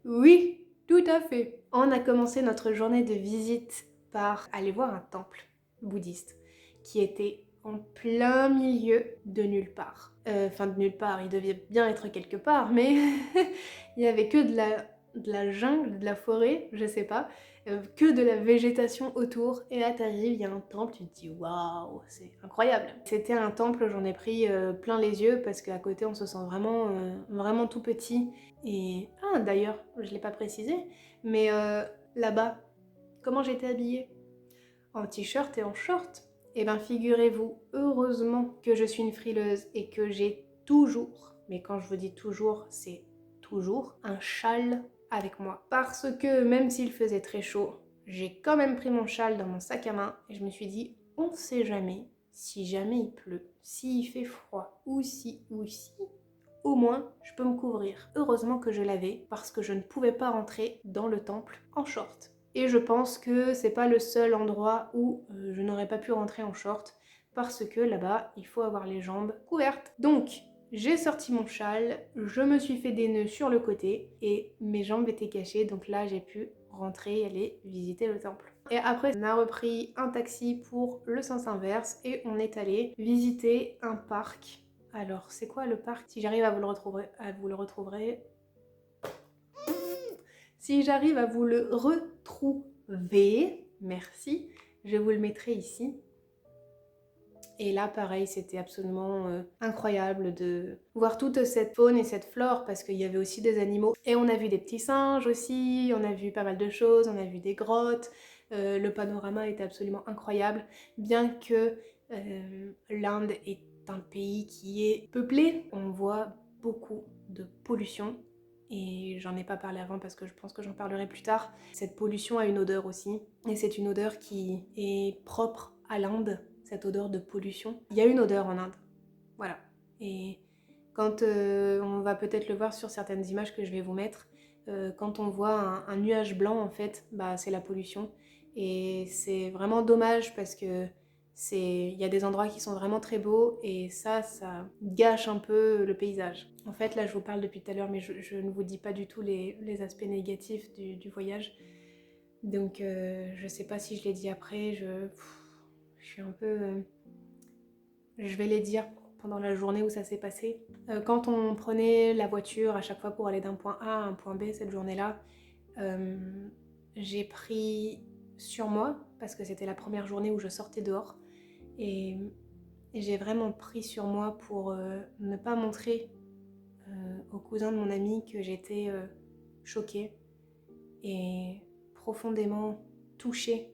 Oui, tout à fait. On a commencé notre journée de visite par aller voir un temple bouddhiste qui était en plein milieu de nulle part. Enfin, de nulle part, il devait bien être quelque part, mais il n'y avait que de la jungle, de la forêt, je sais pas, que de la végétation autour. Et là t'arrives, il y a un temple, tu te dis waouh, c'est incroyable. C'était un temple, j'en ai pris plein les yeux parce qu'à côté on se sent vraiment tout petit. Et ah d'ailleurs, je l'ai pas précisé, mais là-bas, comment j'étais habillée? En t-shirt et en short. Eh ben figurez-vous, heureusement que je suis une frileuse et que j'ai toujours, mais quand je vous dis toujours, c'est toujours un châle avec moi. Parce que même s'il faisait très chaud, j'ai quand même pris mon châle dans mon sac à main et je me suis dit, on ne sait jamais, si jamais il pleut, s'il fait froid ou si, au moins je peux me couvrir. Heureusement que je l'avais parce que je ne pouvais pas rentrer dans le temple en short. Et je pense que c'est pas le seul endroit où je n'aurais pas pu rentrer en short parce que là-bas, il faut avoir les jambes couvertes. Donc, j'ai sorti mon châle, je me suis fait des nœuds sur le côté et mes jambes étaient cachées. Donc là, j'ai pu rentrer et aller visiter le temple. Et après, on a repris un taxi pour le sens inverse et on est allé visiter un parc. Alors, c'est quoi le parc? Si j'arrive à vous le retrouver, si j'arrive à vous le retrouver, merci, je vous le mettrai ici. Et là, pareil, c'était absolument incroyable de voir toute cette faune et cette flore parce qu'il y avait aussi des animaux. Et on a vu des petits singes aussi, on a vu pas mal de choses, on a vu des grottes. Le panorama était absolument incroyable, bien que l'Inde est un pays qui est peuplé. On voit beaucoup de pollution. Et j'en ai pas parlé avant parce que je pense que j'en parlerai plus tard. Cette pollution a une odeur aussi. Et c'est une odeur qui est propre à l'Inde, cette odeur de pollution. Il y a une odeur en Inde. Voilà. Et quand on va peut-être le voir sur certaines images que je vais vous mettre, quand on voit un nuage blanc, en fait, bah, c'est la pollution. Et c'est vraiment dommage parce que il y a des endroits qui sont vraiment très beaux et ça gâche un peu le paysage. En fait, là, je vous parle depuis tout à l'heure, mais je ne vous dis pas du tout les aspects négatifs du voyage. Donc, je sais pas si je l'ai dit après, je suis un peu... je vais les dire pendant la journée où ça s'est passé. Quand on prenait la voiture à chaque fois pour aller d'un point A à un point B cette journée-là, euh, j'ai pris sur moi, parce que c'était la première journée où je sortais dehors, et j'ai vraiment pris sur moi pour ne pas montrer aux cousins de mon ami que j'étais choquée et profondément touchée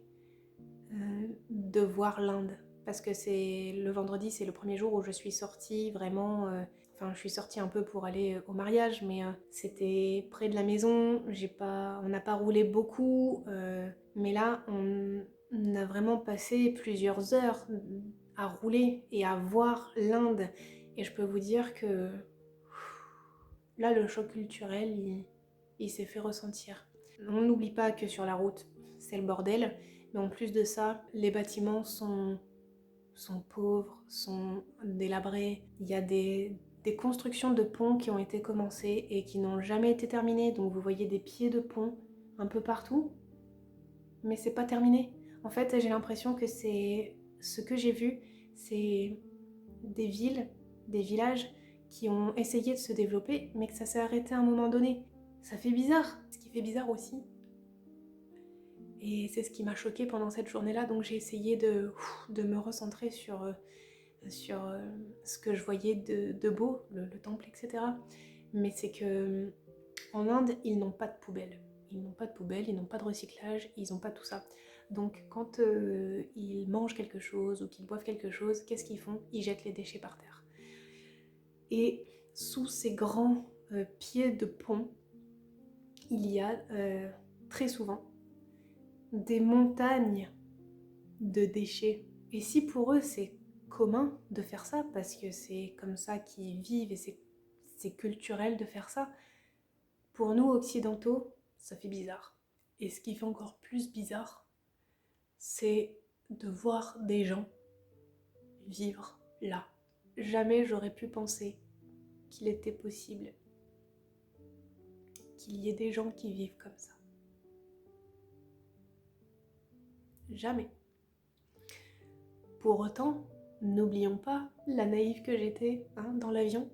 de voir l'Inde. Parce que c'est le vendredi, c'est le premier jour où je suis sortie vraiment... Enfin, je suis sortie un peu pour aller au mariage, mais c'était près de la maison. On n'a pas roulé beaucoup, mais là, on a vraiment passé plusieurs heures à rouler et à voir l'Inde. Et je peux vous dire que là, le choc culturel, il s'est fait ressentir. On n'oublie pas que sur la route, c'est le bordel, mais en plus de ça, les bâtiments sont pauvres, sont délabrés. Il y a des constructions de ponts qui ont été commencées et qui n'ont jamais été terminées. Donc vous voyez des pieds de pont un peu partout, mais c'est pas terminé. En fait, j'ai l'impression que c'est ce que j'ai vu, c'est des villes, des villages qui ont essayé de se développer, mais que ça s'est arrêté à un moment donné. Ça fait bizarre. Ce qui fait bizarre aussi, et c'est ce qui m'a choquée pendant cette journée-là, donc j'ai essayé de me recentrer sur ce que je voyais de beau, le temple, etc. Mais c'est que en Inde, ils n'ont pas de poubelle. Ils n'ont pas de poubelle, ils n'ont pas de recyclage, ils n'ont pas tout ça. Donc quand ils mangent quelque chose ou qu'ils boivent quelque chose, qu'est-ce qu'ils font? Ils jettent les déchets par terre. Et sous ces grands pieds de pont, il y a très souvent des montagnes de déchets. Et si pour eux c'est commun de faire ça, parce que c'est comme ça qu'ils vivent et c'est culturel de faire ça, pour nous occidentaux, ça fait bizarre. Et ce qui fait encore plus bizarre, c'est de voir des gens vivre là. Jamais j'aurais pu penser qu'il était possible qu'il y ait des gens qui vivent comme ça. Jamais. Pour autant, n'oublions pas la naïve que j'étais dans l'avion,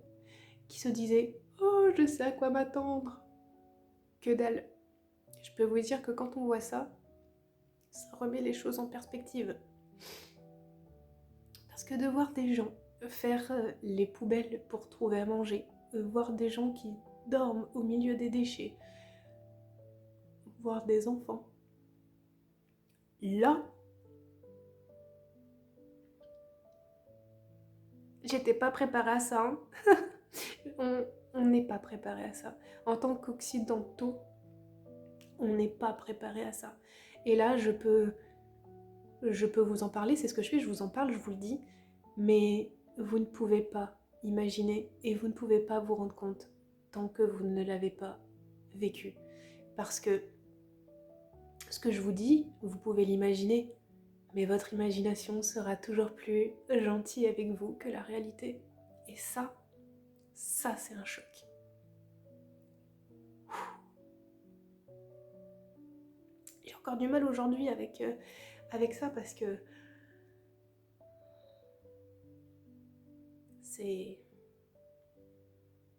qui se disait « Oh, je sais à quoi m'attendre ». que dalle. Je peux vous dire que quand on voit ça, ça remet les choses en perspective. Parce que de voir des gens faire les poubelles pour trouver à manger, voir des gens qui dorment au milieu des déchets, voir des enfants, là, j'étais pas préparée à ça. Hein. On n'est pas préparé à ça. En tant qu'occidentaux, on n'est pas préparé à ça. Et là, je peux vous en parler, c'est ce que je fais, je vous en parle, je vous le dis, mais vous ne pouvez pas imaginer et vous ne pouvez pas vous rendre compte tant que vous ne l'avez pas vécu. Parce que ce que je vous dis, vous pouvez l'imaginer, mais votre imagination sera toujours plus gentille avec vous que la réalité. Et ça c'est un choc. J'ai encore du mal aujourd'hui avec ça parce que c'est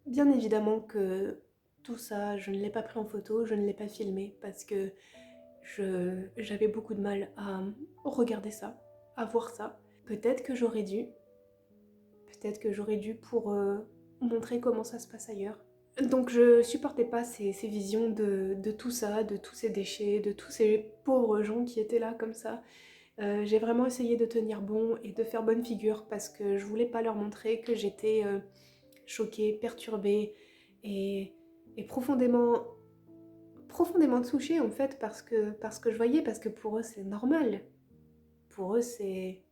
bien évidemment que tout ça, je ne l'ai pas pris en photo, je ne l'ai pas filmé parce que j'avais beaucoup de mal à regarder ça, à voir ça. Peut-être que j'aurais dû pour montrer comment ça se passe ailleurs. Donc je supportais pas ces visions de tout ça, de tous ces déchets, de tous ces pauvres gens qui étaient là comme ça. J'ai vraiment essayé de tenir bon et de faire bonne figure parce que je voulais pas leur montrer que j'étais choquée, perturbée et profondément touchée en fait parce que je voyais, parce que pour eux c'est normal. Pour eux c'est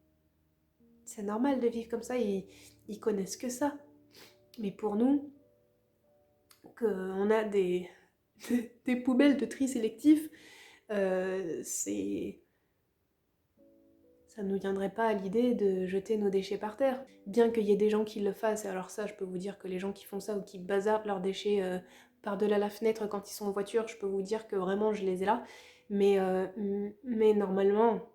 normal de vivre comme ça, ils connaissent que ça. Mais pour nous, qu'on a des poubelles de tri sélectif, ça ne nous viendrait pas à l'idée de jeter nos déchets par terre. Bien qu'il y ait des gens qui le fassent, alors ça, je peux vous dire que les gens qui font ça ou qui bazardent leurs déchets par-delà la fenêtre quand ils sont en voiture, je peux vous dire que vraiment je les ai là. Mais normalement,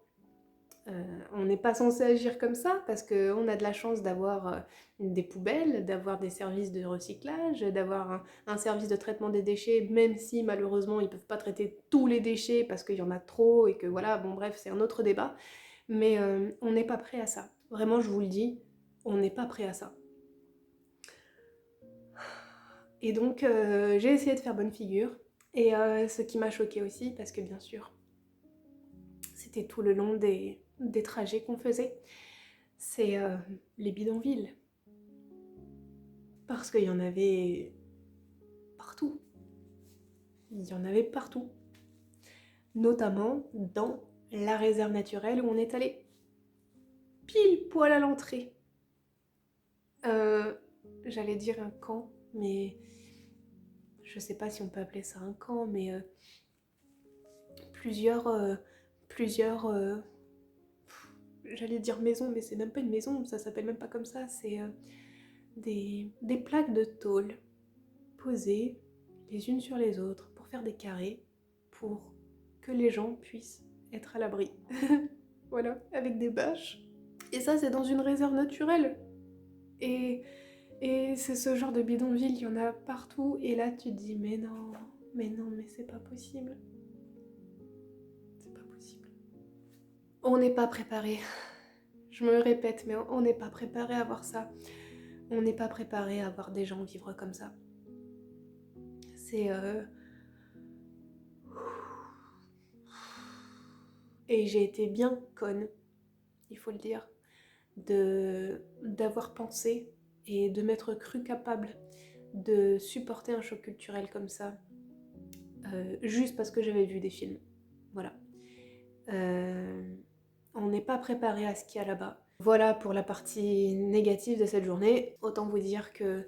on n'est pas censé agir comme ça parce qu'on a de la chance d'avoir des poubelles, d'avoir des services de recyclage, d'avoir un service de traitement des déchets, même si malheureusement ils ne peuvent pas traiter tous les déchets parce qu'il y en a trop et que voilà, bon bref, c'est un autre débat. Mais on n'est pas prêt à ça. Vraiment, je vous le dis, on n'est pas prêt à ça. Et donc, j'ai essayé de faire bonne figure. Et ce qui m'a choquée aussi, parce que bien sûr, c'était tout le long des trajets qu'on faisait, c'est les bidonvilles. Parce qu'il y en avait partout. Il y en avait partout. Notamment dans la réserve naturelle où on est allé. Pile poil à l'entrée. J'allais dire un camp, mais je sais pas si on peut appeler ça un camp, mais plusieurs, j'allais dire maisons, mais c'est même pas une maison, ça s'appelle même pas comme ça, c'est des plaques de tôle posées les unes sur les autres pour faire des carrés, pour que les gens puissent être à l'abri. Voilà, avec des bâches. Et ça, c'est dans une réserve naturelle. Et c'est ce genre de bidonville, il y en a partout. Et là, tu te dis, mais non, mais c'est pas possible. C'est pas possible. On n'est pas préparé. Je me répète, mais on n'est pas préparé à voir ça. On n'est pas préparé à voir des gens vivre comme ça. C'est... Et j'ai été bien conne, il faut le dire, d'avoir pensé et de m'être cru capable de supporter un choc culturel comme ça, juste parce que j'avais vu des films. Voilà. On n'est pas préparé à ce qu'il y a là-bas. Voilà pour la partie négative de cette journée. Autant vous dire que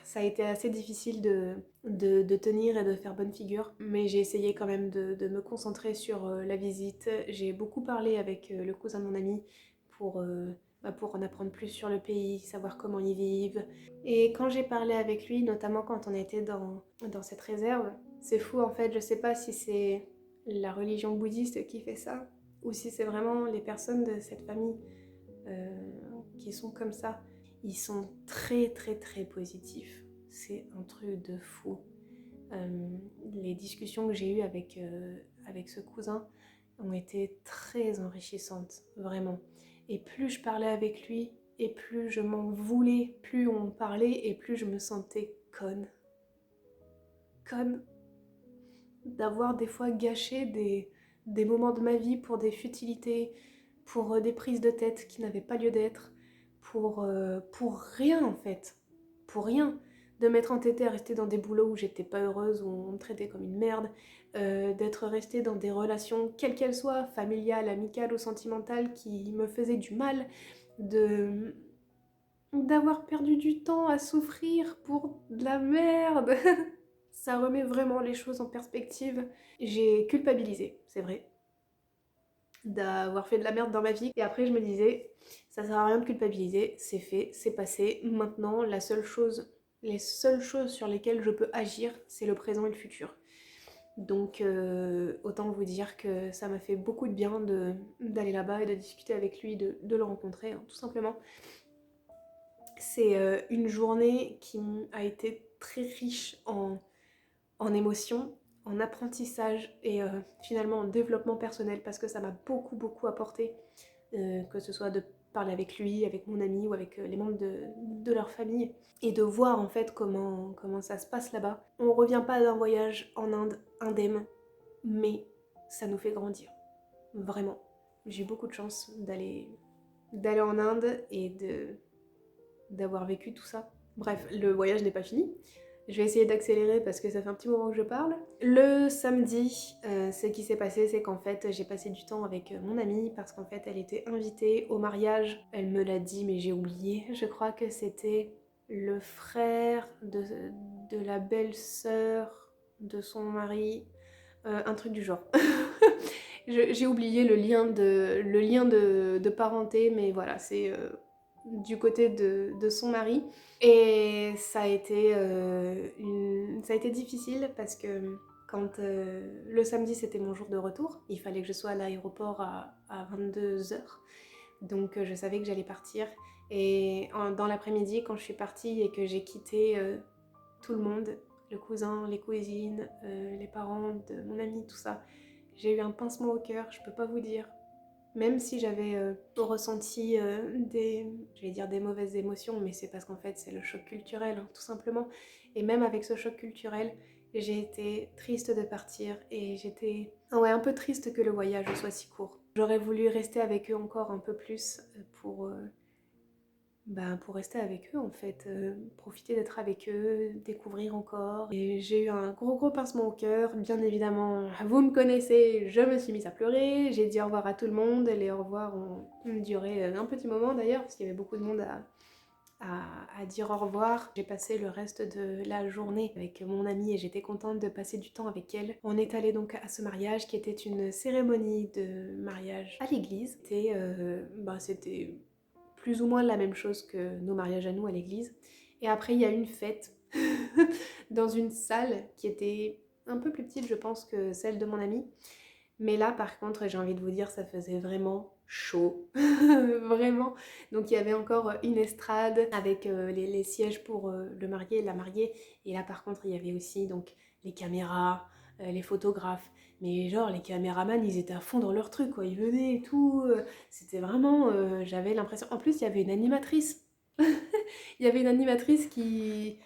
ça a été assez difficile de tenir et de faire bonne figure, mais j'ai essayé quand même de me concentrer sur la visite. J'ai beaucoup parlé avec le cousin de mon ami pour en apprendre plus sur le pays, savoir comment ils vivent. Et quand j'ai parlé avec lui, notamment quand on était dans cette réserve, c'est fou en fait, je sais pas si c'est la religion bouddhiste qui fait ça, ou si c'est vraiment les personnes de cette famille qui sont comme ça. Ils sont très très très positifs. C'est un truc de fou. Les discussions que j'ai eues avec ce cousin ont été très enrichissantes, vraiment. Et plus je parlais avec lui, et plus je m'en voulais, plus on parlait, et plus je me sentais conne. Conne d'avoir des fois gâché des moments de ma vie pour des futilités, pour des prises de tête qui n'avaient pas lieu d'être, pour rien en fait, pour rien. De m'être entêtée à rester dans des boulots où j'étais pas heureuse, où on me traitait comme une merde, d'être restée dans des relations, quelles qu'elles soient, familiales, amicales ou sentimentales, qui me faisaient du mal, de d'avoir perdu du temps à souffrir pour de la merde. Ça remet vraiment les choses en perspective. J'ai culpabilisé, c'est vrai, d'avoir fait de la merde dans ma vie. Et après, je me disais, ça sert à rien de culpabiliser, c'est fait, c'est passé. Maintenant, les seules choses sur lesquelles je peux agir, c'est le présent et le futur. Donc, autant vous dire que ça m'a fait beaucoup de bien d'aller là-bas et de discuter avec lui, de le rencontrer, hein, tout simplement. C'est une journée qui a été très riche en émotions, en apprentissage et finalement en développement personnel parce que ça m'a beaucoup apporté, que ce soit de parler avec lui, avec mon ami ou avec les membres de leur famille et de voir en fait comment ça se passe là-bas. On revient pas d'un voyage en Inde indemne, mais ça nous fait grandir, vraiment. J'ai eu beaucoup de chance d'aller en Inde et d'avoir vécu tout ça. Bref, le voyage n'est pas fini. Je vais essayer d'accélérer parce que ça fait un petit moment que je parle. Le samedi, ce qui s'est passé, c'est qu'en fait, j'ai passé du temps avec mon amie parce qu'en fait, elle était invitée au mariage. Elle me l'a dit, mais j'ai oublié. Je crois que c'était le frère de la belle-sœur de son mari. Un truc du genre. J'ai oublié le lien de parenté, mais voilà, c'est du côté de son mari. Et ça a été difficile parce que quand le samedi c'était mon jour de retour, il fallait que je sois à l'aéroport à 22h. Donc je savais que j'allais partir. Et dans l'après-midi, quand je suis partie et que j'ai quitté tout le monde, le cousin, les cousines, les parents de mon ami, tout ça, j'ai eu un pincement au cœur, je peux pas vous dire. Même si j'avais ressenti j'allais dire des mauvaises émotions, mais c'est parce qu'en fait c'est le choc culturel, hein, tout simplement. Et même avec ce choc culturel, j'ai été triste de partir et j'étais ouais, un peu triste que le voyage soit si court. J'aurais voulu rester avec eux encore un peu plus pour rester avec eux en fait, profiter d'être avec eux, découvrir encore. Et j'ai eu un gros pincement au cœur, bien évidemment, vous me connaissez, je me suis mise à pleurer, j'ai dit au revoir à tout le monde, les au revoir ont duré un petit moment d'ailleurs, parce qu'il y avait beaucoup de monde à dire au revoir. J'ai passé le reste de la journée avec mon amie et j'étais contente de passer du temps avec elle. On est allé donc à ce mariage qui était une cérémonie de mariage à l'église. C'était plus ou moins la même chose que nos mariages à nous à l'église. Et après, il y a une fête dans une salle qui était un peu plus petite, je pense, que celle de mon ami. Mais là, par contre, j'ai envie de vous dire, ça faisait vraiment chaud. Vraiment. Donc, il y avait encore une estrade avec les sièges pour le marié et la mariée. Et là, par contre, il y avait aussi donc les caméras, les photographes. Mais genre, les caméramans, ils étaient à fond dans leur truc, quoi. Ils venaient et tout. C'était vraiment... j'avais l'impression... En plus, il y avait une animatrice. Il y avait une animatrice qui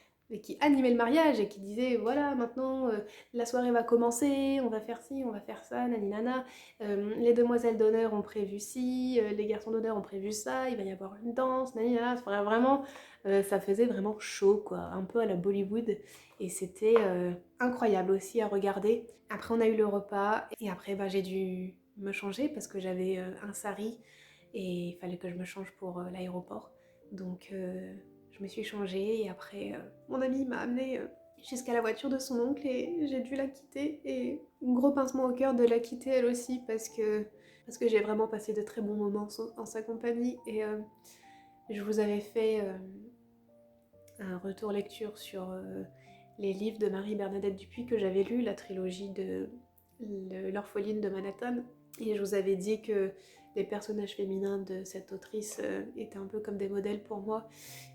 animait le mariage et qui disait voilà maintenant la soirée va commencer, on va faire ci, on va faire ça, naninana, les demoiselles d'honneur ont prévu ci, les garçons d'honneur ont prévu ça, il va y avoir une danse, naninana, enfin, vraiment ça faisait vraiment chaud quoi, un peu à la Bollywood et c'était incroyable aussi à regarder. Après on a eu le repas et après bah, j'ai dû me changer parce que j'avais un sari et il fallait que je me change pour l'aéroport. Donc je me suis changée et après mon ami m'a amenée jusqu'à la voiture de son oncle et j'ai dû la quitter et un gros pincement au cœur de la quitter elle aussi parce que j'ai vraiment passé de très bons moments en sa compagnie et je vous avais fait un retour lecture sur les livres de Marie-Bernadette Dupuis que j'avais lu, la trilogie de L'Orpheline de Manhattan et je vous avais dit que les personnages féminins de cette autrice étaient un peu comme des modèles pour moi.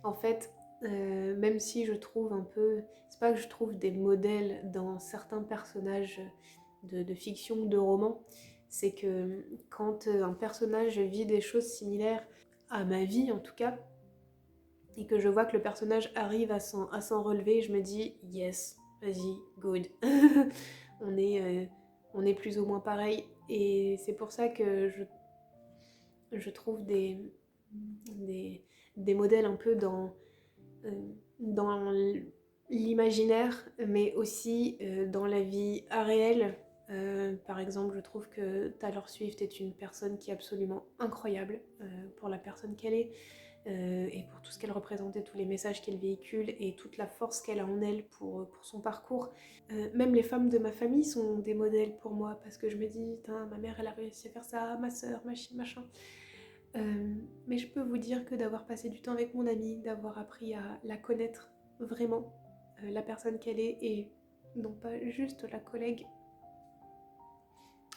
En fait, même si je trouve un peu... C'est pas que je trouve des modèles dans certains personnages de fiction ou de roman, c'est que quand un personnage vit des choses similaires à ma vie en tout cas, et que je vois que le personnage arrive à s'en relever, je me dis yes, vas-y, good. on, est, on est plus ou moins pareil. Et c'est pour ça que je trouve des, des modèles un peu dans l'imaginaire, mais aussi dans la vie réelle. Par exemple, je trouve que Taylor Swift est une personne qui est absolument incroyable pour la personne qu'elle est. Et pour tout ce qu'elle représente et tous les messages qu'elle véhicule et toute la force qu'elle a en elle pour son parcours. Même les femmes de ma famille sont des modèles pour moi parce que je me dis, ma mère elle a réussi à faire ça, ma soeur, machin. Mais je peux vous dire que d'avoir passé du temps avec mon amie, d'avoir appris à la connaître vraiment, la personne qu'elle est et non pas juste la collègue,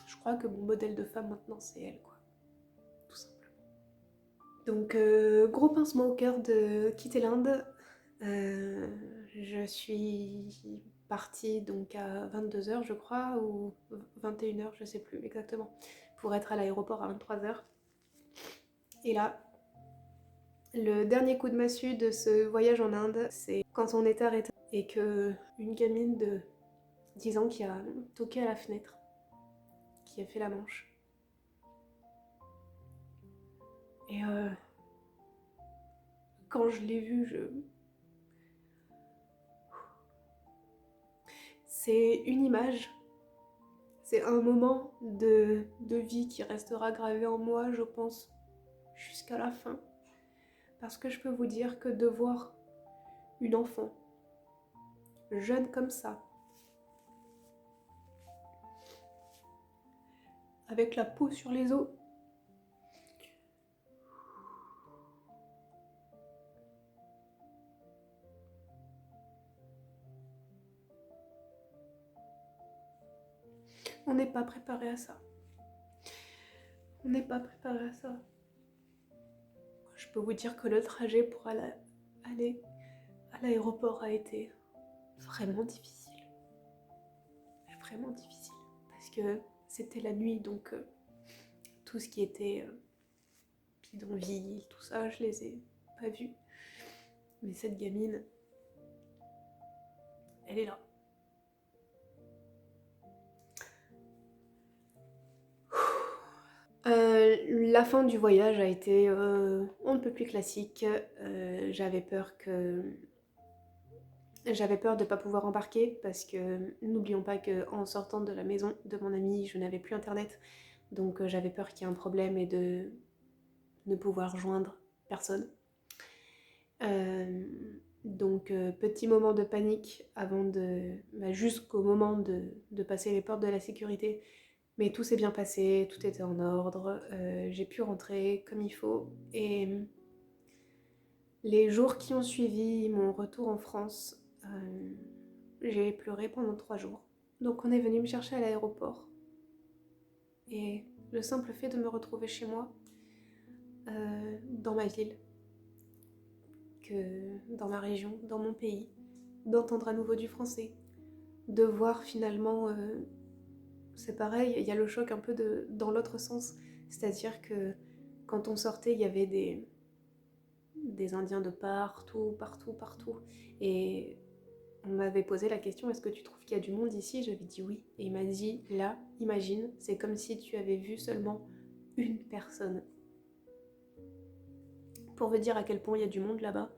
je crois que mon modèle de femme maintenant c'est elle quoi, tout simplement. Donc gros pincement au cœur de quitter l'Inde. Je suis partie donc à 22h je crois, ou 21h, je sais plus exactement, pour être à l'aéroport à 23h. Et là, le dernier coup de massue de ce voyage en Inde, c'est quand on est arrêté et que une gamine de 10 ans qui a toqué à la fenêtre, qui a fait la manche. Et quand je l'ai vue, c'est une image, c'est un moment de vie qui restera gravé en moi, je pense, jusqu'à la fin. Parce que je peux vous dire que de voir une enfant, jeune comme ça, avec la peau sur les os, on n'est pas préparé à ça. On n'est pas préparé à ça. Je peux vous dire que le trajet pour aller à l'aéroport a été vraiment difficile. Vraiment difficile. Parce que c'était la nuit, donc tout ce qui était bidonville, tout ça, je les ai pas vus. Mais cette gamine, elle est là. La fin du voyage a été on ne peut plus classique. J'avais peur de ne pas pouvoir embarquer parce que n'oublions pas qu'en sortant de la maison de mon ami, je n'avais plus internet. Donc j'avais peur qu'il y ait un problème et de ne pouvoir joindre personne. Donc petit moment de panique jusqu'au moment de passer les portes de la sécurité. Mais tout s'est bien passé, tout était en ordre, j'ai pu rentrer comme il faut. Et les jours qui ont suivi mon retour en France, j'ai pleuré pendant 3 jours. Donc on est venu me chercher à l'aéroport. Et le simple fait de me retrouver chez moi, dans ma ville, que dans ma région, dans mon pays, d'entendre à nouveau du français, de voir finalement, c'est pareil, il y a le choc un peu dans l'autre sens, c'est-à-dire que quand on sortait, il y avait des Indiens de partout, et on m'avait posé la question, est-ce que tu trouves qu'il y a du monde ici? J'avais dit oui, et il m'a dit, là, imagine, c'est comme si tu avais vu seulement une personne. Pour vous dire à quel point il y a du monde là-bas.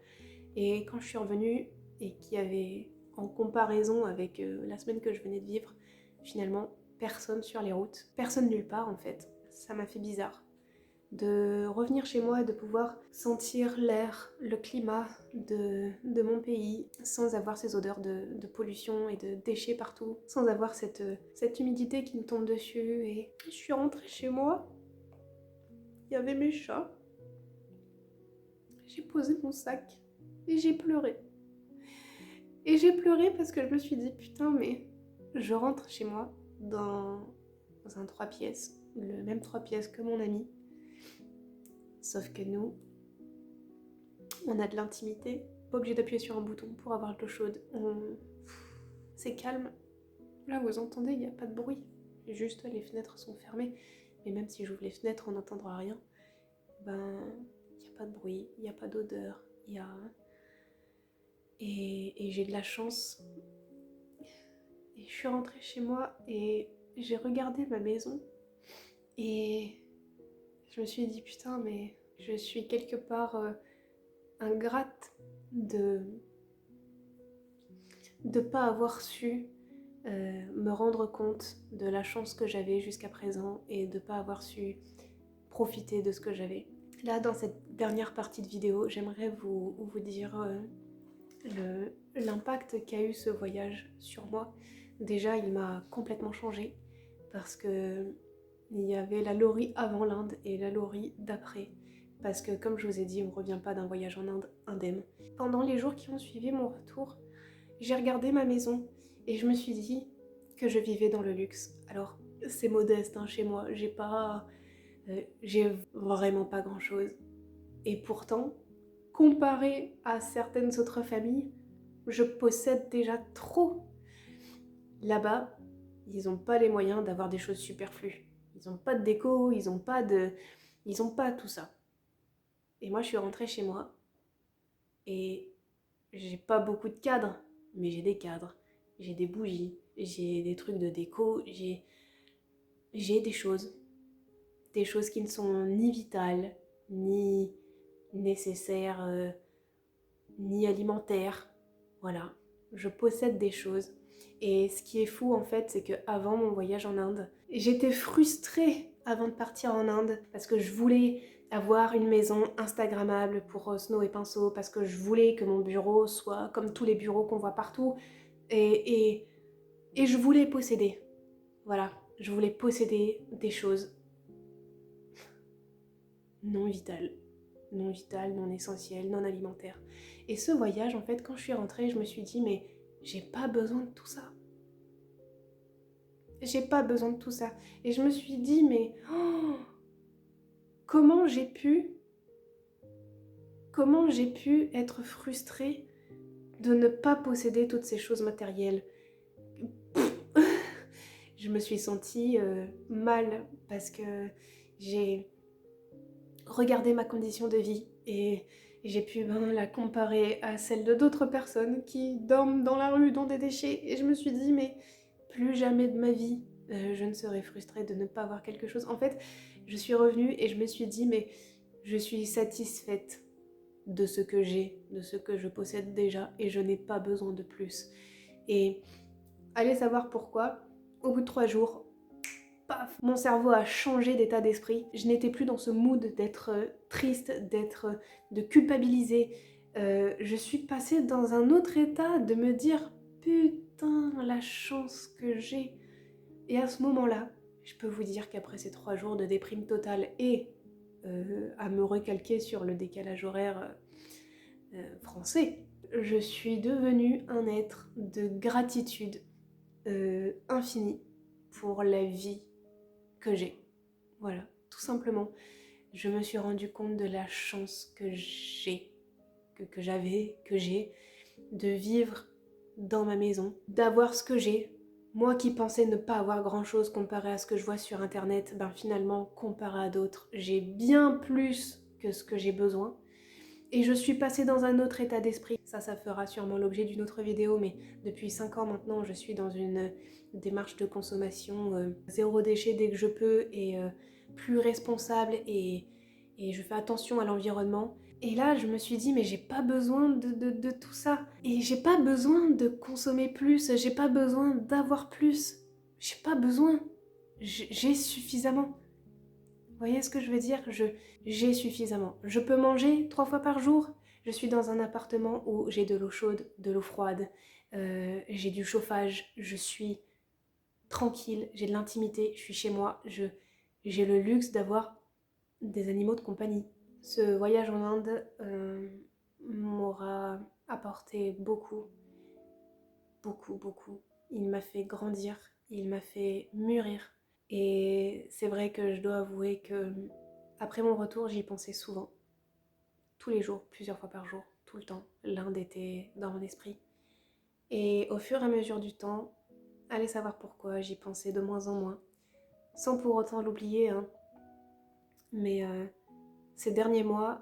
Et quand je suis revenue et qu'il y avait, en comparaison avec la semaine que je venais de vivre, finalement, personne sur les routes, personne nulle part en fait. Ça m'a fait bizarre. De revenir chez moi et de pouvoir sentir l'air, le climat de mon pays, sans avoir ces odeurs de pollution et de déchets partout, sans avoir cette humidité qui nous tombe dessus. Et je suis rentrée chez moi, il y avait mes chats, j'ai posé mon sac et j'ai pleuré. Et j'ai pleuré parce que je me suis dit, putain, mais je rentre chez moi dans un 3 pièces, le même 3 pièces que mon ami. Sauf que nous, on a de l'intimité, pas obligé d'appuyer sur un bouton pour avoir de l'eau chaude. C'est calme. Là, vous entendez, il n'y a pas de bruit. Juste, les fenêtres sont fermées. Mais même si j'ouvre les fenêtres, on n'entendra rien. Ben, il n'y a pas de bruit, il n'y a pas d'odeur. Et j'ai de la chance. Et je suis rentrée chez moi et j'ai regardé ma maison. Et je me suis dit, putain, mais je suis quelque part ingrate de pas avoir su me rendre compte de la chance que j'avais jusqu'à présent et de pas avoir su profiter de ce que j'avais. Là, dans cette dernière partie de vidéo, j'aimerais vous dire l'impact qu'a eu ce voyage sur moi. Déjà, il m'a complètement changée parce que il y avait la Laurie avant l'Inde et la Laurie d'après. Parce que, comme je vous ai dit, on ne revient pas d'un voyage en Inde indemne. Pendant les jours qui ont suivi mon retour, j'ai regardé ma maison et je me suis dit que je vivais dans le luxe. Alors, c'est modeste hein, chez moi, j'ai vraiment pas grand chose. Et pourtant, comparé à certaines autres familles, je possède déjà trop. Là-bas, ils n'ont pas les moyens d'avoir des choses superflues. Ils n'ont pas de déco, ils n'ont pas tout ça. Et moi, je suis rentrée chez moi et j'ai pas beaucoup de cadres, mais j'ai des cadres. J'ai des bougies, j'ai des trucs de déco, j'ai des choses. Des choses qui ne sont ni vitales, ni nécessaires, ni alimentaires. Voilà, je possède des choses. Et ce qui est fou en fait, c'est qu'avant mon voyage en Inde, j'étais frustrée avant de partir en Inde parce que je voulais avoir une maison instagrammable pour Snow et Pinceau, parce que je voulais que mon bureau soit comme tous les bureaux qu'on voit partout. Et, et je voulais posséder. Voilà, je voulais posséder des choses non vitales. Non vitales, non essentielles, non alimentaires. Et ce voyage, en fait, quand je suis rentrée, je me suis dit, mais j'ai pas besoin de tout ça. J'ai pas besoin de tout ça. Et je me suis dit, mais comment j'ai pu être frustrée de ne pas posséder toutes ces choses matérielles. Je me suis sentie mal parce que j'ai regardé ma condition de vie et j'ai pu la comparer à celle de d'autres personnes qui dorment dans la rue dans des déchets. Et je me suis dit, mais plus jamais de ma vie, je ne serai frustrée de ne pas avoir quelque chose. En fait, je suis revenue et je me suis dit, mais je suis satisfaite de ce que j'ai, de ce que je possède déjà, et je n'ai pas besoin de plus. Et allez savoir pourquoi, au bout de 3 jours, paf, mon cerveau a changé d'état d'esprit. Je n'étais plus dans ce mood d'être triste, de culpabiliser. Je suis passée dans un autre état de me dire putain la chance que j'ai. Et à ce moment-là, je peux vous dire qu'après ces 3 jours de déprime totale et à me recalquer sur le décalage horaire français, je suis devenue un être de gratitude infinie pour la vie que j'ai. Voilà, tout simplement. Je me suis rendu compte de la chance que j'ai, que j'avais, que j'ai, de vivre dans ma maison, d'avoir ce que j'ai. Moi qui pensais ne pas avoir grand chose comparé à ce que je vois sur internet, ben finalement, comparé à d'autres, j'ai bien plus que ce que j'ai besoin. Et je suis passée dans un autre état d'esprit. Ça fera sûrement l'objet d'une autre vidéo, mais depuis 5 ans maintenant, je suis dans une démarche de consommation zéro déchet dès que je peux et plus responsable et je fais attention à l'environnement. Et là, je me suis dit, mais j'ai pas besoin de tout ça. Et j'ai pas besoin de consommer plus, j'ai pas besoin d'avoir plus. J'ai pas besoin. J'ai suffisamment. Vous voyez ce que je veux dire? J'ai suffisamment. Je peux manger 3 fois par jour. Je suis dans un appartement où j'ai de l'eau chaude, de l'eau froide, j'ai du chauffage, je suis tranquille, j'ai de l'intimité, je suis chez moi, j'ai le luxe d'avoir des animaux de compagnie. Ce voyage en Inde m'aura apporté beaucoup, beaucoup, beaucoup. Il m'a fait grandir, il m'a fait mûrir. Et c'est vrai que je dois avouer que après mon retour, j'y pensais souvent. Tous les jours, plusieurs fois par jour. tout le temps. L'Inde était dans mon esprit. Et au fur et à mesure du temps, allez savoir pourquoi, j'y pensais de moins en moins. Sans pour autant l'oublier, hein. Mais ces derniers mois,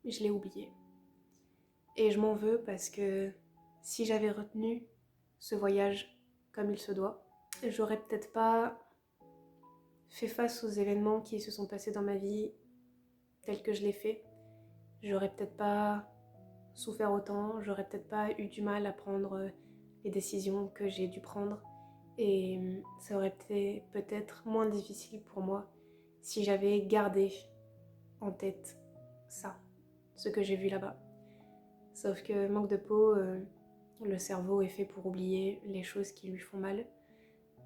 je l'ai oublié. Et je m'en veux parce que si j'avais retenu ce voyage comme il se doit, j'aurais peut-être pas fait face aux événements qui se sont passés dans ma vie tels que je l'ai fait. J'aurais peut-être pas souffert autant, j'aurais peut-être pas eu du mal à prendre les décisions que j'ai dû prendre. Et ça aurait été peut-être moins difficile pour moi si j'avais gardé en tête ça, ce que j'ai vu là-bas. Sauf que manque de peau, le cerveau est fait pour oublier les choses qui lui font mal.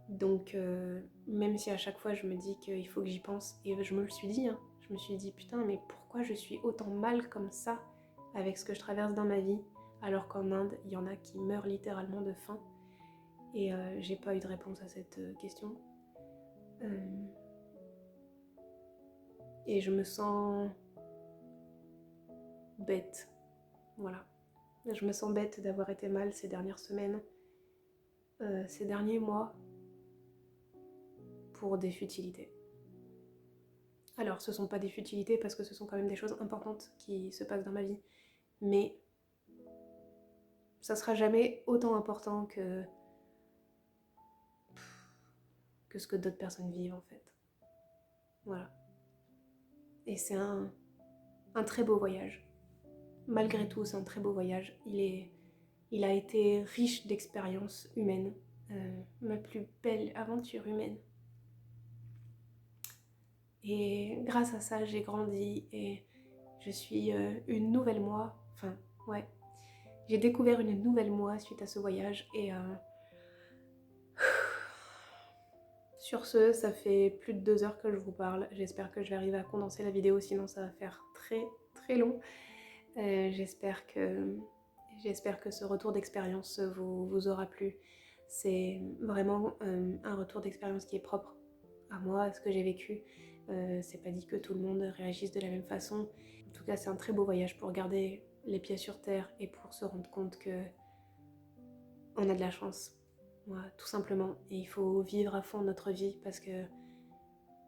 Donc même si à chaque fois je me dis qu'il faut que j'y pense, et je me le suis dit, hein, je me suis dit putain mais pourquoi je suis autant mal comme ça avec ce que je traverse dans ma vie, alors qu'en Inde il y en a qui meurent littéralement de faim. Et j'ai pas eu de réponse à cette question. Et je me sens bête, voilà. Je me sens bête d'avoir été mal ces dernières semaines, ces derniers mois, pour des futilités. Alors, ce sont pas des futilités parce que ce sont quand même des choses importantes qui se passent dans ma vie, mais ça sera jamais autant important que ce que d'autres personnes vivent en fait. Voilà. Et c'est un très beau voyage. Malgré tout, c'est un très beau voyage. Il a été riche d'expériences humaines. Ma plus belle aventure humaine. Et grâce à ça, j'ai grandi et je suis une nouvelle moi. Enfin, ouais. J'ai découvert une nouvelle moi suite à ce voyage. Et sur ce, ça fait plus de 2 heures que je vous parle. J'espère que je vais arriver à condenser la vidéo, sinon ça va faire très très long. J'espère que ce retour d'expérience vous aura plu. C'est vraiment un retour d'expérience qui est propre à moi, à ce que j'ai vécu. C'est pas dit que tout le monde réagisse de la même façon. En tout cas, c'est un très beau voyage pour garder les pieds sur terre et pour se rendre compte que on a de la chance. Voilà, tout simplement. Et il faut vivre à fond notre vie parce que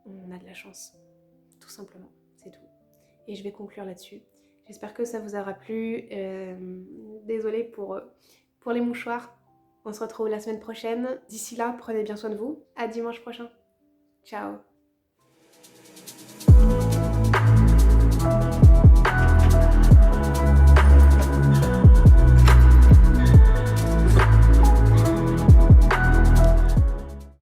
on a de la chance. Tout simplement. C'est tout. Et je vais conclure là-dessus. J'espère que ça vous aura plu. Désolée pour les mouchoirs. On se retrouve la semaine prochaine. D'ici là, prenez bien soin de vous. À dimanche prochain. Ciao.